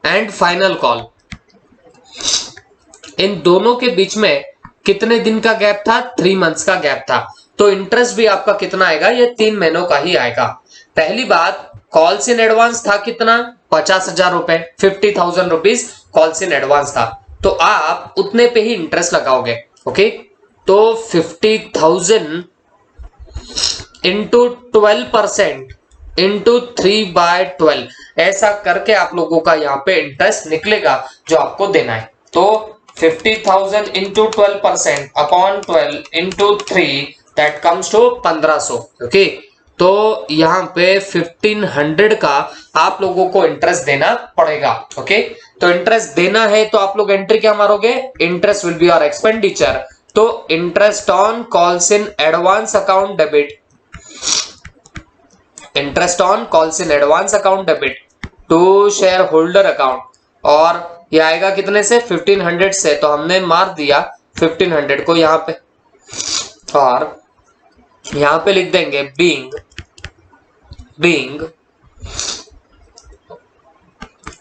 and final call, इन दोनों के बीच में कितने दिन का गैप था, 3 मंथ्स का गैप था। तो इंटरेस्ट भी आपका कितना आएगा, ये 3 महीनों का ही आएगा। पहली बात, कॉल्स इन एडवांस था कितना, 50,000 रुपए, 50,000 रुपीज कॉल्स इन एडवांस था, तो आप उतने पे ही इंटरेस्ट लगाओगे। ओके, तो 50,000 इंटू 12% इंटू 3/12, ऐसा करके आप लोगों का यहाँ पे इंटरेस्ट निकलेगा जो आपको देना है। तो 50,000 into 12% upon 12 into 3, that comes to 1500। Okay, तो यहाँ पे 1500 का आप लोगों को इंटरेस्ट देना पड़ेगा। ओके, तो इंटरेस्ट देना है तो आप लोग एंट्री क्या मारोगे, interest will be your expenditure. तो interest on calls in advance account debit, interest on calls in advance account debit to share holder account, और ये आएगा कितने से, 1500 से। तो हमने मार दिया 1500 को यहाँ पे, और यहाँ पे लिख देंगे being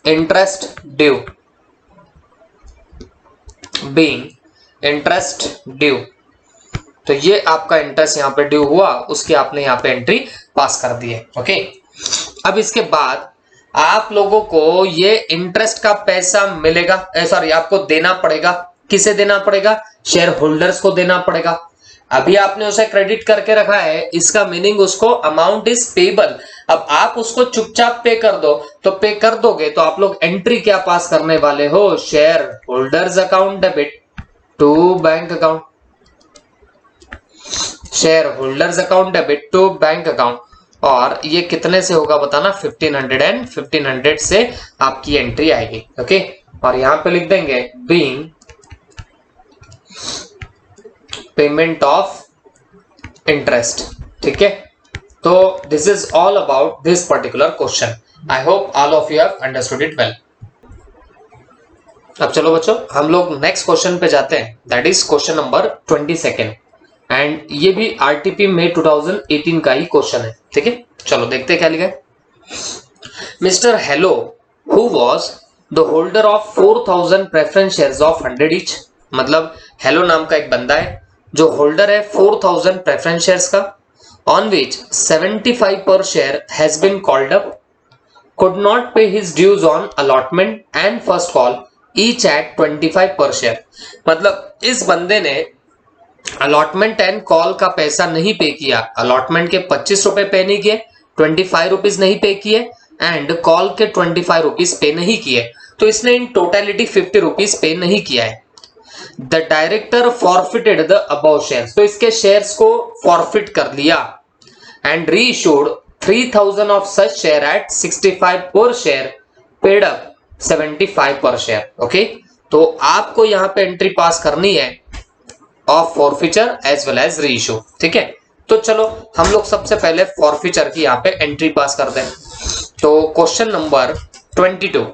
interest due, being interest due. तो ये आपका इंटरेस्ट यहाँ पे ड्यू हुआ, उसकी आपने यहाँ पे एंट्री पास कर दी है। ओके, अब इसके बाद आप लोगों को ये इंटरेस्ट का पैसा मिलेगा, सॉरी आपको देना पड़ेगा। किसे देना पड़ेगा, शेयर होल्डर्स को देना पड़ेगा। अभी आपने उसे क्रेडिट करके रखा है, इसका मीनिंग उसको अमाउंट इज पेबल। अब आप उसको चुपचाप पे कर दो, तो पे कर दोगे तो आप लोग एंट्री क्या पास करने वाले हो, shareholders account debit to bank account, shareholders account debit to bank account. और ये कितने से होगा बताना, 1500 एंड 1500 से आपकी एंट्री आएगी। ओके, और यहां पे लिख देंगे बीइंग पेमेंट ऑफ इंटरेस्ट। ठीक है, तो this is all about this particular question. I hope all of you have understood it well. अब चलो बच्चों, हम लोग नेक्स्ट क्वेश्चन पे जाते हैं, that is question number 22 and ये भी आरटीपी में 2018 का ही क्वेश्चन है। ठीक है, चलो देखते हैं क्या लिखा है। Mister Hello who was the holder of 4000 preference shares of 100 each, मतलब हेलो नाम का एक बंदा है जो होल्डर है 4000 प्रेफरेंस शेयर्स का, on which 75 per share has been called up, could not pay his dues on allotment and first call each at 25 per share। मतलब इस बंदे ने अलॉटमेंट एंड कॉल का पैसा नहीं पे किया, अलॉटमेंट के 25 रुपए पे नहीं किए, 25 रुपीज नहीं पे किए एंड कॉल के 25 रुपीज पे नहीं किए, तो इसने इन टोटलिटी 50 रुपीज पे नहीं किया है। The director forfeited the above shares, तो इसके शेयर्स को फॉरफिट कर लिया and re issued 3000 of such share at 65 per share, paid up 75 per share। Okay, तो आपको यहां पे एंट्री पास करनी है of forfeiture as well as reissue. ठीक है, तो चलो हम लोग सबसे पहले फॉरफीचर की यहाँ पे एंट्री पास कर दें। तो क्वेश्चन नंबर 22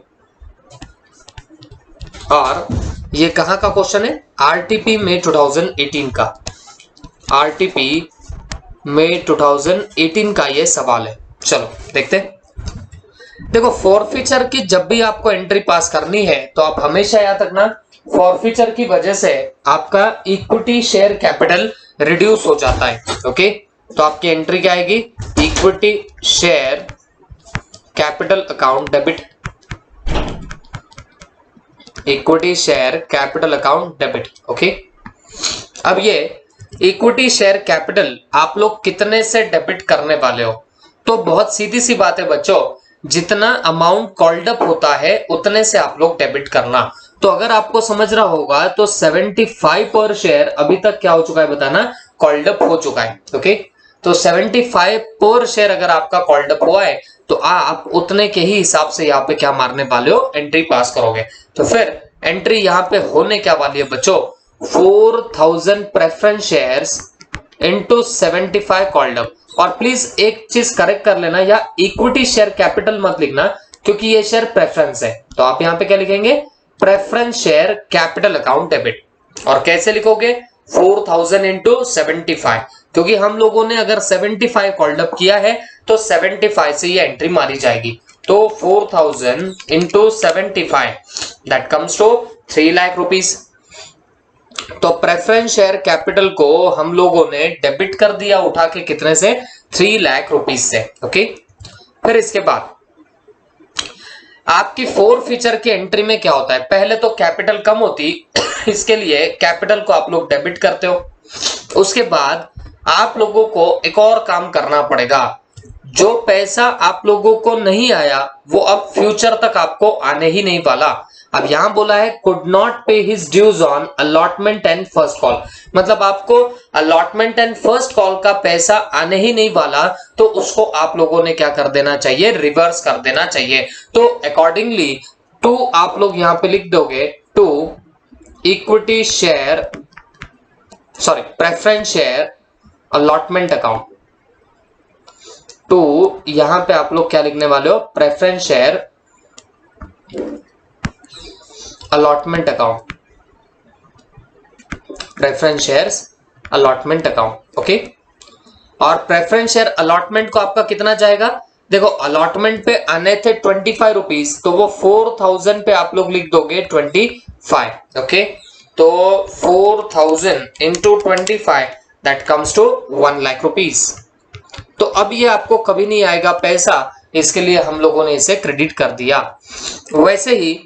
और ये कहां का क्वेश्चन है, आरटीपी में 2018 का, आरटीपी में 2018 का ये सवाल है। चलो देखते हैं। देखो फॉरफीचर की जब भी आपको एंट्री पास करनी है तो आप हमेशा याद रखना फॉरफीचर की वजह से आपका इक्विटी शेयर कैपिटल रिड्यूस हो जाता है। ओके, तो आपकी एंट्री क्या आएगी, equity share capital account debit, equity share capital account debit. Okay, अब ये इक्विटी शेयर कैपिटल आप लोग कितने से डेबिट करने वाले हो, तो बहुत सीधी सी बात है बच्चों, जितना अमाउंट कॉल्ड अप होता है उतने से आप लोग डेबिट करना। तो अगर आपको समझ रहा होगा तो 75 पर शेयर अभी तक क्या हो चुका है बताना, कॉल्ड अप हो चुका है। ओके, तो 75 पर शेयर अगर आपका कॉल्ड अप हुआ है तो आप उतने के ही हिसाब से यहाँ पे क्या मारने वाले हो, एंट्री पास करोगे। तो फिर एंट्री यहाँ पे होने क्या वाली है बच्चों, 4000 preference shares into 75 called up. और प्लीज एक चीज करेक्ट कर लेना, या इक्विटी शेयर कैपिटल मत लिखना क्योंकि ये शेयर प्रेफरेंस है। तो आप यहाँ पे क्या लिखेंगे, preference share capital account debit. और कैसे लिखोगे, 4000 इंटू 75, क्योंकि हम लोगों ने अगर 75 कॉल्ड अप किया है तो 75 से ये एंट्री मारी जाएगी। तो 4000 into 75 that comes to 3 lakh rupees. तो प्रेफरेंस शेयर कैपिटल को हम लोगों ने डेबिट कर दिया उठा के, कितने से, 3 लाख रुपीज से। ओके, फिर इसके बाद आपकी फॉरफीचर की एंट्री में क्या होता है, पहले तो कैपिटल कम होती इसके लिए कैपिटल को आप लोग डेबिट करते हो। उसके बाद आप लोगों को एक और काम करना पड़ेगा, जो पैसा आप लोगों को नहीं आया वो अब फ्यूचर तक आपको आने ही नहीं वाला। अब यहां बोला है could not pay his dues on allotment and first call, मतलब आपको अलॉटमेंट एंड फर्स्ट कॉल का पैसा आने ही नहीं वाला, तो उसको आप लोगों ने क्या कर देना चाहिए, रिवर्स कर देना चाहिए। तो अकॉर्डिंगली टू आप लोग यहां पे लिख दोगे, to equity share sorry preference share allotment account, to यहां पे आप लोग क्या लिखने वाले हो, preference share allotment account, preference shares allotment account. Okay, और प्रेफरेंस शेयर अलॉटमेंट को आपका कितना जाएगा, देखो अलॉटमेंट पे आने थे 25 रुपीज, तो वो 4000 पे आप लोग लिख दोगे 25। ओके, तो 4000 into 25 that comes to 1 lakh rupees. तो अब ये आपको कभी नहीं आएगा पैसा, इसके लिए हम लोगों ने इसे क्रेडिट कर दिया। वैसे ही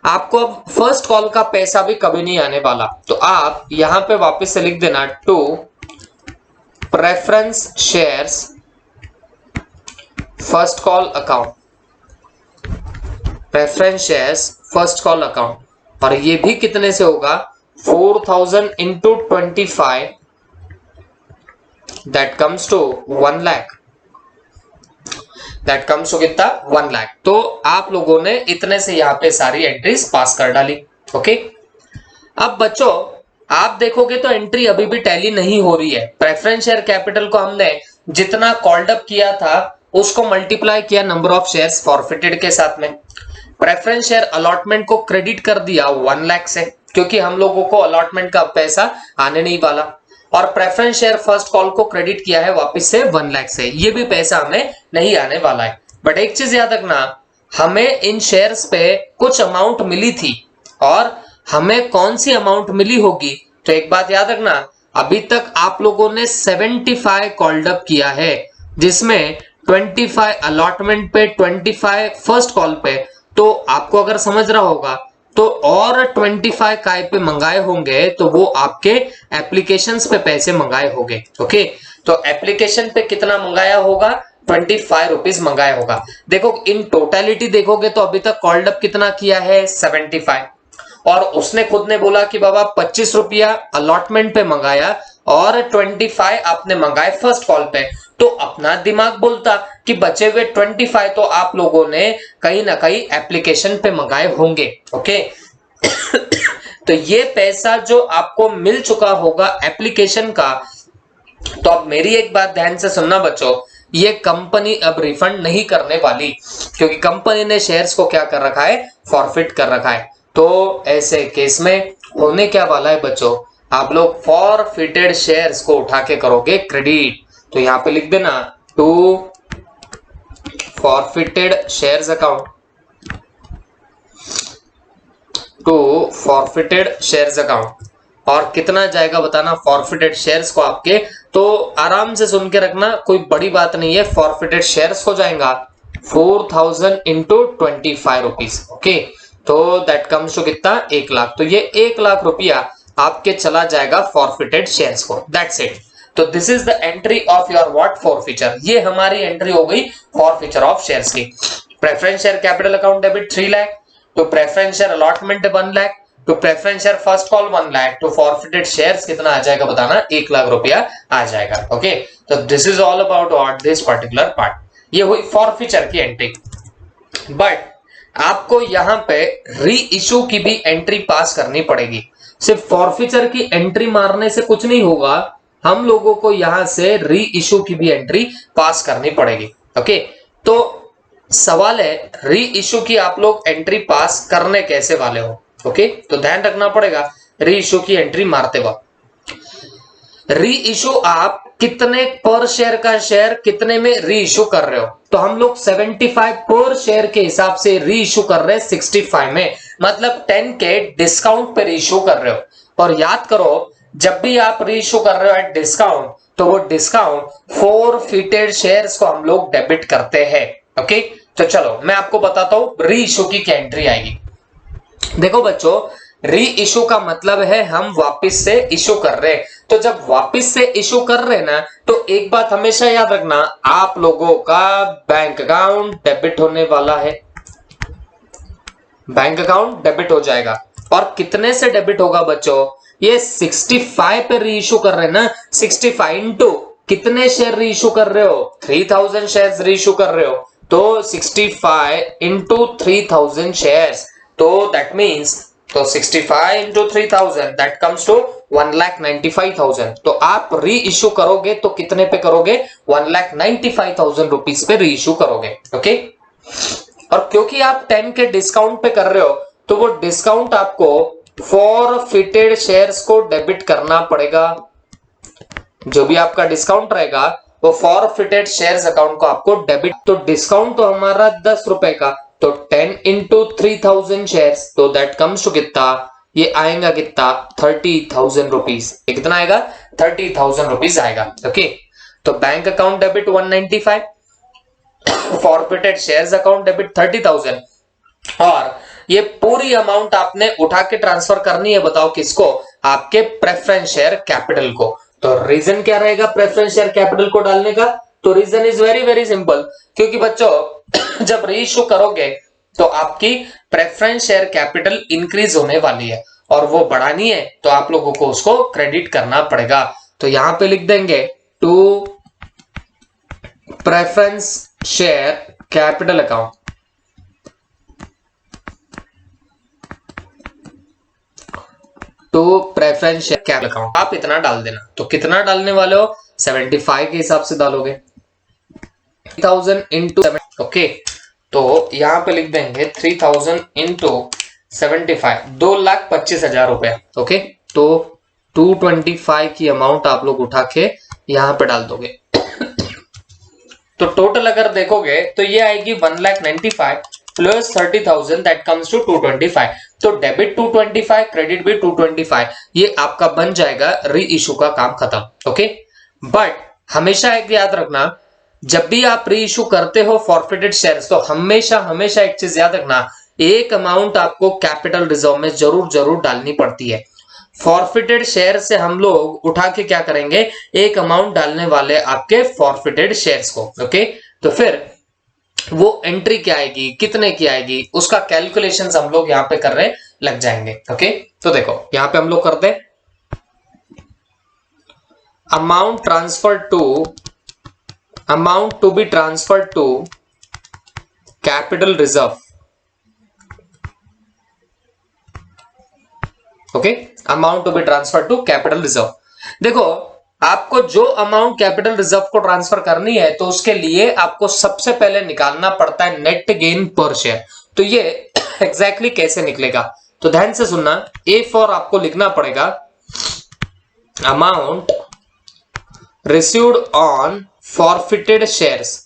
आपको अब फर्स्ट कॉल का पैसा भी कभी नहीं आने वाला, तो आप यहां पे वापस से लिख देना, to preference shares first call account, preference shares first call account, और ये भी कितने से होगा, 4000 into 25 that comes to 1 lakh, that comes to कितना, 1 लाख। तो आप लोगों ने इतने से यहाँ पे सारी एंट्रीज पास कर डाली। ओके, अब बच्चों आप देखोगे तो एंट्री अभी भी टैली नहीं हो रही है। प्रेफरेंस शेयर कैपिटल को हमने जितना कॉल्ड अप किया था उसको मल्टीप्लाई किया नंबर ऑफ शेयर्स फॉरफिटेड के साथ में। प्रेफरेंस शेयर अलॉटमेंट को क्रेडिट कर दिया 1 लाख से, क्योंकि हम लोगों को अलॉटमेंट का पैसा आने नहीं वाला, और प्रेफरेंस शेयर फर्स्ट कॉल को क्रेडिट किया है वापस से 1 लाख से, ये भी पैसा हमें नहीं आने वाला है। बट एक चीज याद रखना, हमें इन शेयर्स पे कुछ अमाउंट मिली थी, और हमें कौन सी अमाउंट मिली होगी, तो एक बात याद रखना, अभी तक आप लोगों ने 75 कॉल्ड अप किया है, जिसमें 25 अलॉटमेंट पे, 25 फर्स्ट कॉल पे, तो आपको अगर समझ रहा होगा तो और 25 काय पे मंगाए होंगे, तो वो आपके एप्लीकेशंस पे पैसे मंगाए होंगे। ओके, तो एप्लीकेशन पे कितना मंगाया होगा, 25 रुपीज मंगाया होगा। देखो इन टोटलिटी देखोगे तो अभी तक कॉल्ड अप कितना किया है, 75, और उसने खुद ने बोला कि बाबा 25 रुपया अलॉटमेंट पे मंगाया और 25 आपने मंगाए फर्स्ट कॉल पे, तो अपना दिमाग बोलता कि बचे हुए 25 तो आप लोगों ने कहीं ना कहीं एप्लीकेशन पे मंगाए होंगे। ओके तो तो ये पैसा जो आपको मिल चुका होगा एप्लीकेशन का, तो अब मेरी एक बात ध्यान से सुनना बच्चों, ये कंपनी अब रिफंड नहीं करने वाली, क्योंकि कंपनी ने शेयर्स को क्या कर रखा है, फॉरफिट कर रखा है। तो ऐसे केस में होने क्या वाला है बच्चों, आप लोग फॉरफिटेड शेयर्स को उठा के करोगे क्रेडिट। तो यहां पे लिख देना to forfeited shares account, to forfeited shares account. और कितना जाएगा बताना फॉरफिटेड शेयर्स को आपके, तो आराम से सुन के रखना, कोई बड़ी बात नहीं है। फॉरफिटेड शेयर्स हो जाएगा 4000 इंटू 25 रुपीज। ओके, तो दैट कम्स टू कितना, 1 लाख। तो ये 1 लाख रुपया आपके चला जाएगा फॉरफिटेड शेयर्स को। That's it. तो this is the entry of your what, forfeiture. ये हमारी एंट्री हो गई फॉरफीचर ऑफ शेयर्स की। Preference share capital account debit 3 lakh, तो प्रेफरेंस शेयर अलॉटमेंट 1 लाख, तो preference share first call 1 lakh, तो फॉरफिटेड शेयर्स कितना आ जाएगा बताना, 1 लाख रुपया आ जाएगा। ओके, तो this is all about what this particular part. ये हुई फॉरफीचर की एंट्री। बट आपको यहां पे री इशू की भी एंट्री पास करनी पड़ेगी। सिर्फ फॉरफीचर की एंट्री मारने से कुछ नहीं होगा, हम लोगों को यहां से री इशू की भी एंट्री पास करनी पड़ेगी। ओके, तो सवाल है री इशू की आप लोग एंट्री पास करने कैसे वाले हो। ओके, तो ध्यान रखना पड़ेगा री इशू की एंट्री मारते वक्त। री इशू आप कितने पर शेयर का शेयर कितने में री इशू कर रहे हो, तो हम लोग 75 पर शेयर के हिसाब से री इशू कर रहे हैं 65 में, मतलब 10 के डिस्काउंट पे री इशू कर रहे हो। और याद करो जब भी आप री इशू कर रहे हो एट डिस्काउंट, तो वो डिस्काउंट फॉरफिटेड शेयर्स को हम लोग डेबिट करते हैं। ओके, तो चलो मैं आपको बताता हूं री इशू की क्या एंट्री आएगी। देखो बच्चों, री इशू का मतलब है हम वापस से इशू कर रहे हैं। तो जब वापस से इशू कर रहे हैं ना, तो एक बात हमेशा याद रखना, आप लोगों का बैंक अकाउंट डेबिट होने वाला है। बैंक अकाउंट डेबिट हो जाएगा। और कितने से डेबिट होगा बच्चों, ये 65 पे री इशू कर रहे हैं ना, 65 इंटू कितने शेयर री इशू कर रहे हो, 3000 शेयर री इशू कर रहे हो, तो 65 इंटू 3000 शेयर्स, तो दैट मीन्स, तो 65 इंटू 3000 दैट कम्स टू 1,95,000। तो आप री इशू करोगे तो कितने पे करोगे, 1,95,000 रुपीज पे री इशू करोगे। ओके, और क्योंकि आप 10 के डिस्काउंट पे कर रहे हो, तो वो डिस्काउंट आपको फॉरफिटेड शेयर्स को डेबिट करना पड़ेगा। जो भी आपका डिस्काउंट रहेगा वो फॉरफिटेड शेयर्स अकाउंट को आपको डेबिट, तो डिस्काउंट तो हमारा 10 रुपए का, तो 10 इंटू 3000 शेयर्स, तो दैट कम्स टू कितना, ये आएगा कितना, 30,000 रुपीज। कितना आएगा, 30,000 रुपीज आएगा। ओके, तो bank account debit 195, forfeited shares account debit 30,000, और ये पूरी अमाउंट आपने उठा के ट्रांसफर करनी है। बताओ किसको, आपके प्रेफरेंस शेयर कैपिटल को। तो रीजन क्या रहेगा प्रेफरेंस शेयर कैपिटल को डालने का, तो reason is very very simple, क्योंकि बच्चों जब री इशू करोगे तो आपकी प्रेफरेंस शेयर कैपिटल इंक्रीज होने वाली है, और वो बढ़ानी है तो आप लोगों को उसको क्रेडिट करना पड़ेगा। तो यहां पे लिख देंगे to preference share capital account, तो प्रेफरेंस शेयर कैपिटल अकाउंट आप इतना डाल देना। तो कितना डालने वाले हो, 75 के हिसाब से डालोगे, 3000 इंटू 7। ओके, तो यहां पे लिख देंगे 3000 इंटू 75, 2,25,000 रुपए। ओके, तो 225 की अमाउंट आप लोग उठा के यहां पे डाल दोगे। तो टोटल अगर देखोगे तो ये आएगी 1,95,000 प्लस 30,000 दैट कम्स टू 225। तो डेबिट 225, क्रेडिट भी 225, ये आपका बन जाएगा री इशू का काम खत्म। ओके, बट हमेशा एक याद रखना, जब भी आप री इशू करते हो फॉरफिटेड शेयर्स, तो हमेशा हमेशा एक चीज याद रखना, एक अमाउंट आपको कैपिटल रिजर्व में जरूर जरूर डालनी पड़ती है। फॉरफिटेड शेयर से हम लोग उठा के क्या करेंगे, एक अमाउंट डालने वाले आपके फॉरफिटेड शेयर्स को। ओके, तो फिर वो एंट्री क्या आएगी, कितने की आएगी, उसका कैलकुलेशंस हम लोग यहां पे कर रहे लग जाएंगे। ओके, तो देखो यहां पे हम लोग करते हैं amount to be transferred to capital reserve, okay, amount to be transfer to capital reserve. देखो आपको जो अमाउंट कैपिटल रिजर्व को ट्रांसफर करनी है तो उसके लिए आपको सबसे पहले निकालना पड़ता है नेट गेन पर शेयर। तो ये एग्जैक्टली कैसे निकलेगा, तो ध्यान से सुनना। ए फॉर आपको लिखना पड़ेगा amount received on forfeited shares,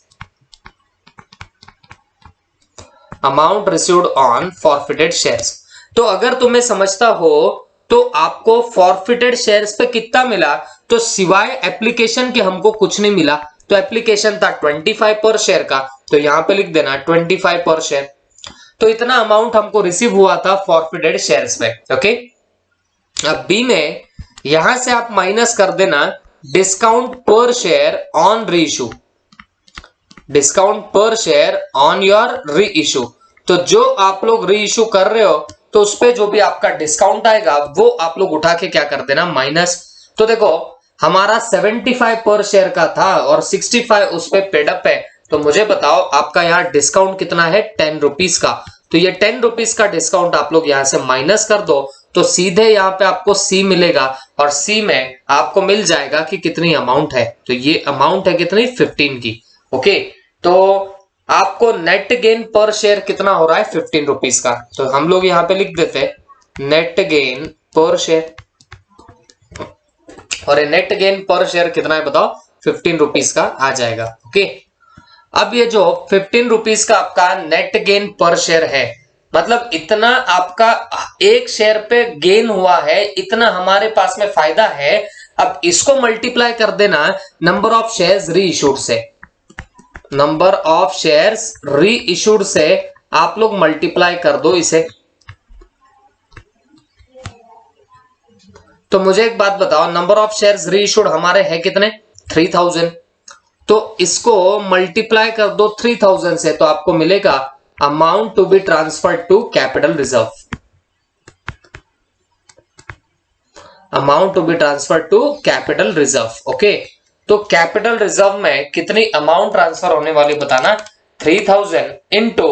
amount received on forfeited shares. तो अगर तुम्हें समझता हो तो आपको फॉरफिटेड शेयर्स पे कितना मिला, तो सिवाय एप्लीकेशन के हमको कुछ नहीं मिला। तो एप्लीकेशन था 25 पर शेयर का, तो यहां पे लिख देना 25 पर शेयर। तो इतना अमाउंट हमको रिसीव हुआ था फॉरफिटेड शेयर्स पे। ओके, अब बी में यहां से आप माइनस कर देना डिस्काउंट पर शेयर ऑन री इशू, डिस्काउंट पर शेयर ऑन योर री इशू। तो जो आप लोग री इशू कर रहे हो तो उस पे जो भी आपका डिस्काउंट आएगा वो आप लोग उठा के क्या कर देना माइनस। तो देखो हमारा 75 पर शेयर का था और 65 उस पे पेड अप है, तो मुझे बताओ आपका यहाँ डिस्काउंट कितना है 10 रुपीज का। तो ये 10 रुपीज का डिस्काउंट आप लोग यहाँ से माइनस कर दो तो सीधे यहाँ पे आपको सी मिलेगा और सी में आपको मिल जाएगा कि कितनी अमाउंट है। तो ये अमाउंट है कितनी 15 की। ओके, तो आपको नेट गेन पर शेयर कितना हो रहा है 15 रुपीज का। तो हम लोग यहाँ पे लिख देते हैं नेट गेन पर शेयर, और ये नेट गेन पर शेयर कितना है बताओ 15 रुपीज का आ जाएगा। ओके, अब ये जो 15 रुपीज का आपका नेट गेन पर शेयर है, मतलब इतना आपका एक शेयर पे गेन हुआ है, इतना हमारे पास में फायदा है। अब इसको मल्टीप्लाई कर देना नंबर ऑफ शेयर्स री इशूड से, नंबर ऑफ शेयर्स री इशूड से आप लोग मल्टीप्लाई कर दो इसे। तो मुझे एक बात बताओ, नंबर ऑफ शेयर्स री इशूड हमारे है कितने 3000, तो इसको मल्टीप्लाई कर दो 3000 से तो आपको मिलेगा amount to be transferred to capital reserve, amount to be transferred to capital reserve. Okay, तो कैपिटल रिजर्व में कितनी अमाउंट ट्रांसफर होने वाली बताना 3000 into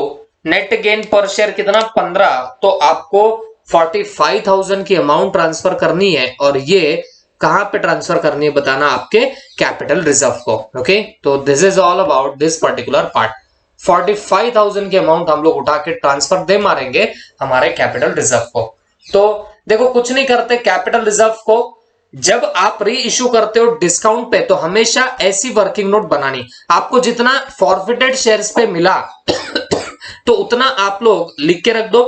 net gain per share कितना 15, तो आपको 45,000 की अमाउंट ट्रांसफर करनी है और ये कहां पे ट्रांसफर करनी है बताना आपके कैपिटल रिजर्व को। ओके, तो this is all about this particular part. 45,000 की अमाउंट हम लोग उठा के ट्रांसफर दे मारेंगे हमारे कैपिटल रिजर्व को। तो देखो कुछ नहीं करते, कैपिटल रिजर्व को जब आप री इश्यू करते हो डिस्काउंट पे तो हमेशा ऐसी वर्किंग नोट बनानी, आपको जितना फॉरफिटेड शेयर्स पे मिला तो उतना आप लोग लिख के रख दो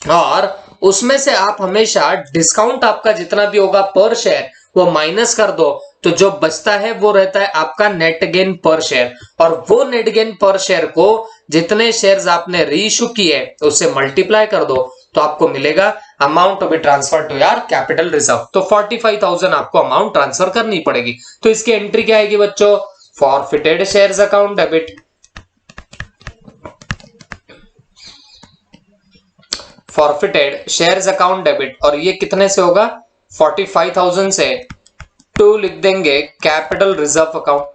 और उसमें से आप हमेशा डिस्काउंट आपका जितना भी होगा पर शेयर वो माइनस कर दो, तो जो बचता है वो रहता है आपका नेट गेन पर शेयर, और वो नेट गेन पर शेयर को जितने शेयर्स आपने री इश्यू किए उससे मल्टीप्लाई कर दो तो आपको मिलेगा amount to be transfer to यार कैपिटल रिजर्व। तो 45,000 आपको अमाउंट ट्रांसफर करनी पड़ेगी। तो इसकी एंट्री क्या आएगी बच्चों, forfeited shares account debit, forfeited shares account debit, और ये कितने से होगा 45,000 से 2 लिख देंगे कैपिटल रिजर्व अकाउंट,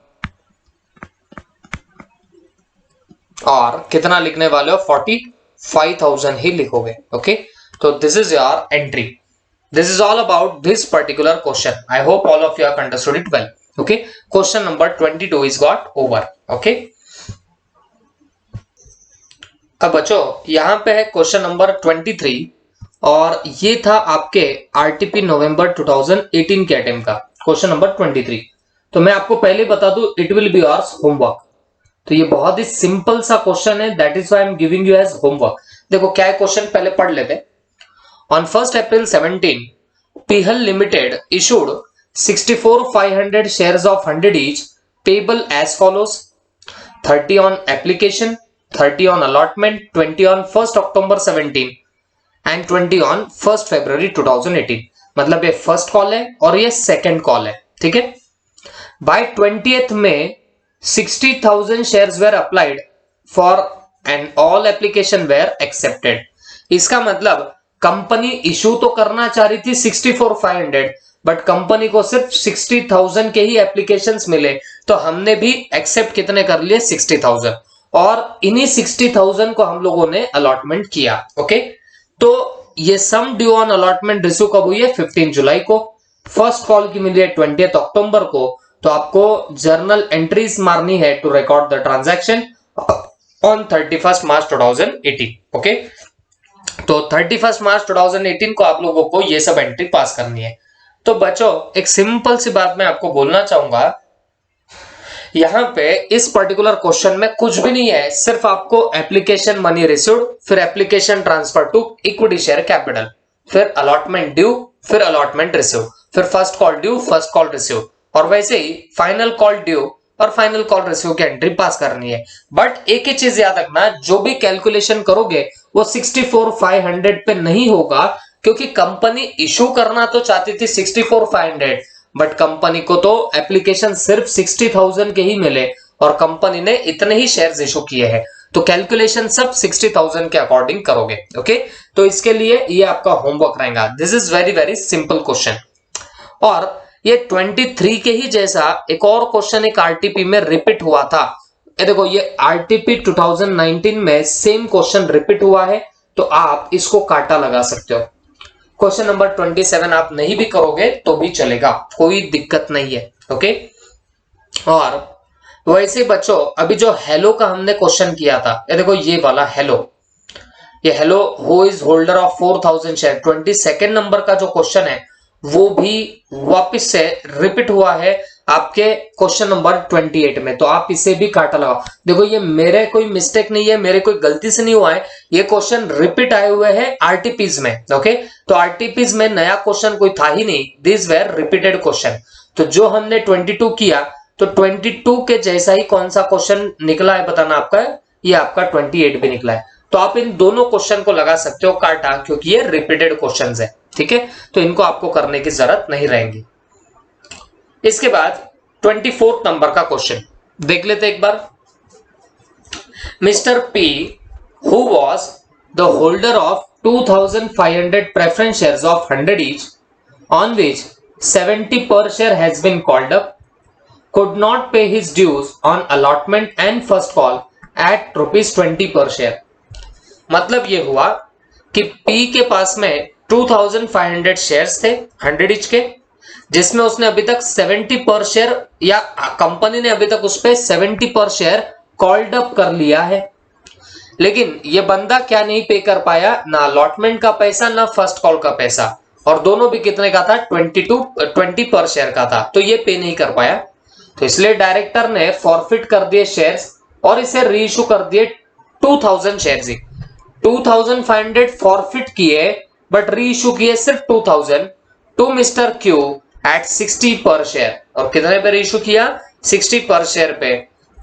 और कितना लिखने वाले हो 45,000 ही लिखोगे। ओके, तो this is your entry. This is all about this particular question. I hope all of you have understood it well. Okay, question number 22 is got over. Okay, अब बच्चों यहां पे है क्वेश्चन नंबर 23 और ये था आपके आरटीपी नवंबर 2018 के अटेम्प्ट का क्वेश्चन नंबर 23। तो मैं आपको पहले बता दूं it will be yours homework. तो ये बहुत ही सिंपल सा क्वेश्चन है, that is why I am giving you as homework. देखो क्या है क्वेश्चन, पहले पढ़ लेते। ऑन 1 अप्रैल 17 पीहल limited issued 64,500 shares of 100 each payable as follows: 30 on application, 30 on allotment, 20 on 1st October 17 and 20 on 1st February 2018। मतलब ये first call है और ये सेकंड कॉल है, ठीक है। बाय 20th में 60,000 shares were applied for and all application were accepted. इसका मतलब कंपनी इशू तो करना चाह रही थी 64,500, बट कंपनी को सिर्फ 60,000 के ही एप्लीकेशंस मिले, तो हमने भी एक्सेप्ट कितने कर लिए 60,000, और इन्हीं 60,000 को हम लोगों ने अलॉटमेंट किया। ओके, तो ये सम ड्यू ऑन अलॉटमेंट रिसीव कब हुई है? 15 जुलाई को। फर्स्ट कॉल की मिली है 20 अक्टूबर को। तो आपको जर्नल एंट्रीज मारनी है to record the transaction on 31 March 2018। Okay, तो 31 मार्च 2018 को आप लोगों को ये सब एंट्री पास करनी है। तो बच्चों एक सिंपल सी बात मैं आपको बोलना चाहूंगा, यहां पे इस पर्टिकुलर क्वेश्चन में कुछ भी नहीं है, सिर्फ आपको एप्लीकेशन मनी रिसीव्ड, फिर application transfer to equity share capital, फिर अलॉटमेंट ड्यू, फिर अलॉटमेंट रिसीव, फिर first call due, first call receive, और वैसे ही फाइनल कॉल ड्यू और फाइनल कॉल रिसीव की एंट्री पास करनी है। बट एक ही चीज याद रखना, जो भी कैलकुलेशन करोगे वो 64,500 पे नहीं होगा, क्योंकि कंपनी इशू करना तो चाहती थी 64,500, बट कंपनी को तो एप्लीकेशन सिर्फ 60,000 के ही मिले और कंपनी ने इतने ही शेयर्स इशू किए हैं, तो कैलकुलेशन सब 60,000 के अकॉर्डिंग करोगे। ओके, तो इसके लिए ये आपका होमवर्क रहेगा। This is very very simple question. और ये 23 के ही जैसा एक और क्वेश्चन एक आरटीपी में रिपीट हुआ था। ये देखो, ये आरटीपी 2019 में सेम क्वेश्चन रिपीट हुआ है, तो आप इसको काटा लगा सकते हो। क्वेश्चन नंबर 27 आप नहीं भी करोगे तो भी चलेगा, कोई दिक्कत नहीं है। ओके, और वैसे बच्चों अभी जो हेलो का हमने क्वेश्चन किया था, ये देखो ये वाला हेलो, ये hello who is holder of 4,000 share, 22 number का जो क्वेश्चन है वो भी वापस से रिपीट हुआ है आपके क्वेश्चन नंबर 28 में, तो आप इसे भी काटा लगाओ। देखो ये मेरे कोई मिस्टेक नहीं है, मेरे कोई गलती से नहीं हुआ है, ये क्वेश्चन रिपीट आए हुए हैं आरटीपीज में। ओके, तो आरटीपीज में नया क्वेश्चन कोई था ही नहीं, दिस वेर रिपीटेड क्वेश्चन। तो जो हमने 22 किया, तो 22 के जैसा ही कौन सा क्वेश्चन निकला है बताना आपका, ये आपका 28 भी निकला है। तो आप इन दोनों क्वेश्चन को लगा सकते हो काटा, क्योंकि ये रिपीटेड क्वेश्चन है। ठीक है, तो इनको आपको करने की जरूरत नहीं रहेगी। इसके बाद 24 नंबर का क्वेश्चन देख लेते एक बार। Mister P who was the holder of 2,500 preference shares of 100 each on which 70 per share has been called up could not pay his dues on allotment and first call at ₹20 per share। मतलब ये हुआ कि P के पास में 2,500 shares थे 100 each के, जिसमें उसने अभी तक 70 पर शेयर, या कंपनी ने अभी तक उस पे 70 पर शेयर कॉल्ड अप कर लिया है, लेकिन ये बंदा क्या नहीं पे कर पाया, ना अलॉटमेंट का पैसा ना फर्स्ट कॉल का पैसा, और दोनों भी कितने का था, 20 पर शेयर का था, तो ये पे नहीं कर पाया। तो इसलिए डायरेक्टर ने फॉरफिट कर दिए शेयर्स और इसे रीइश्यू कर दिए 2,000 शेयर्स ही। 2,500 फॉरफिट किए बट रीइश्यू किए सिर्फ 2,000 टू मिस्टर क्यू एट 60 पर शेयर, और कितने पे रीइश्यू किया, 60 पर शेयर पे,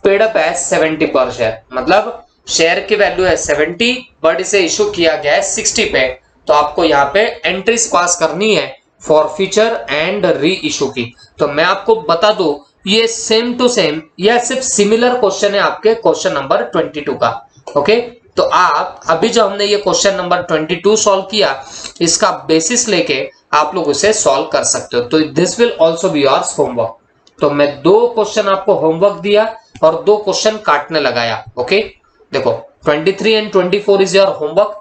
पेड अप एज 70 पर शेयर, मतलब शेयर की वैल्यू है 70 बट इसे इशू किया गया है 60 पे। तो आपको यहाँ पे एंट्रीज पास करनी है फॉरफीचर एंड री इशू की। तो मैं आपको बता दूं, ये सेम टू सेम या सिर्फ सिमिलर क्वेश्चन है आपके क्वेश्चन नंबर 22 का। ओके, तो आप अभी जो हमने ये क्वेश्चन नंबर 22 सॉल्व किया, इसका बेसिस लेके आप लोग उसे सॉल्व कर सकते हो। तो this will also be yours homework. तो मैं 2 क्वेश्चन आपको होमवर्क दिया और 2 क्वेश्चन काटने लगाया। ओके, देखो 23 एंड 24 इज योर होमवर्क,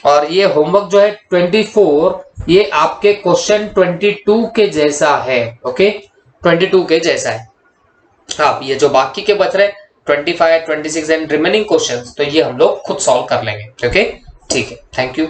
और ये होमवर्क जो है 24 ये आपके क्वेश्चन 22 के जैसा है। ओके, 22 के जैसा है। आप ये जो बाकी के बच रहे 25, 26 एंड रिमेनिंग क्वेश्चंस, तो ये हम लोग खुद सॉल्व कर लेंगे। ओके, ठीक है, थैंक यू।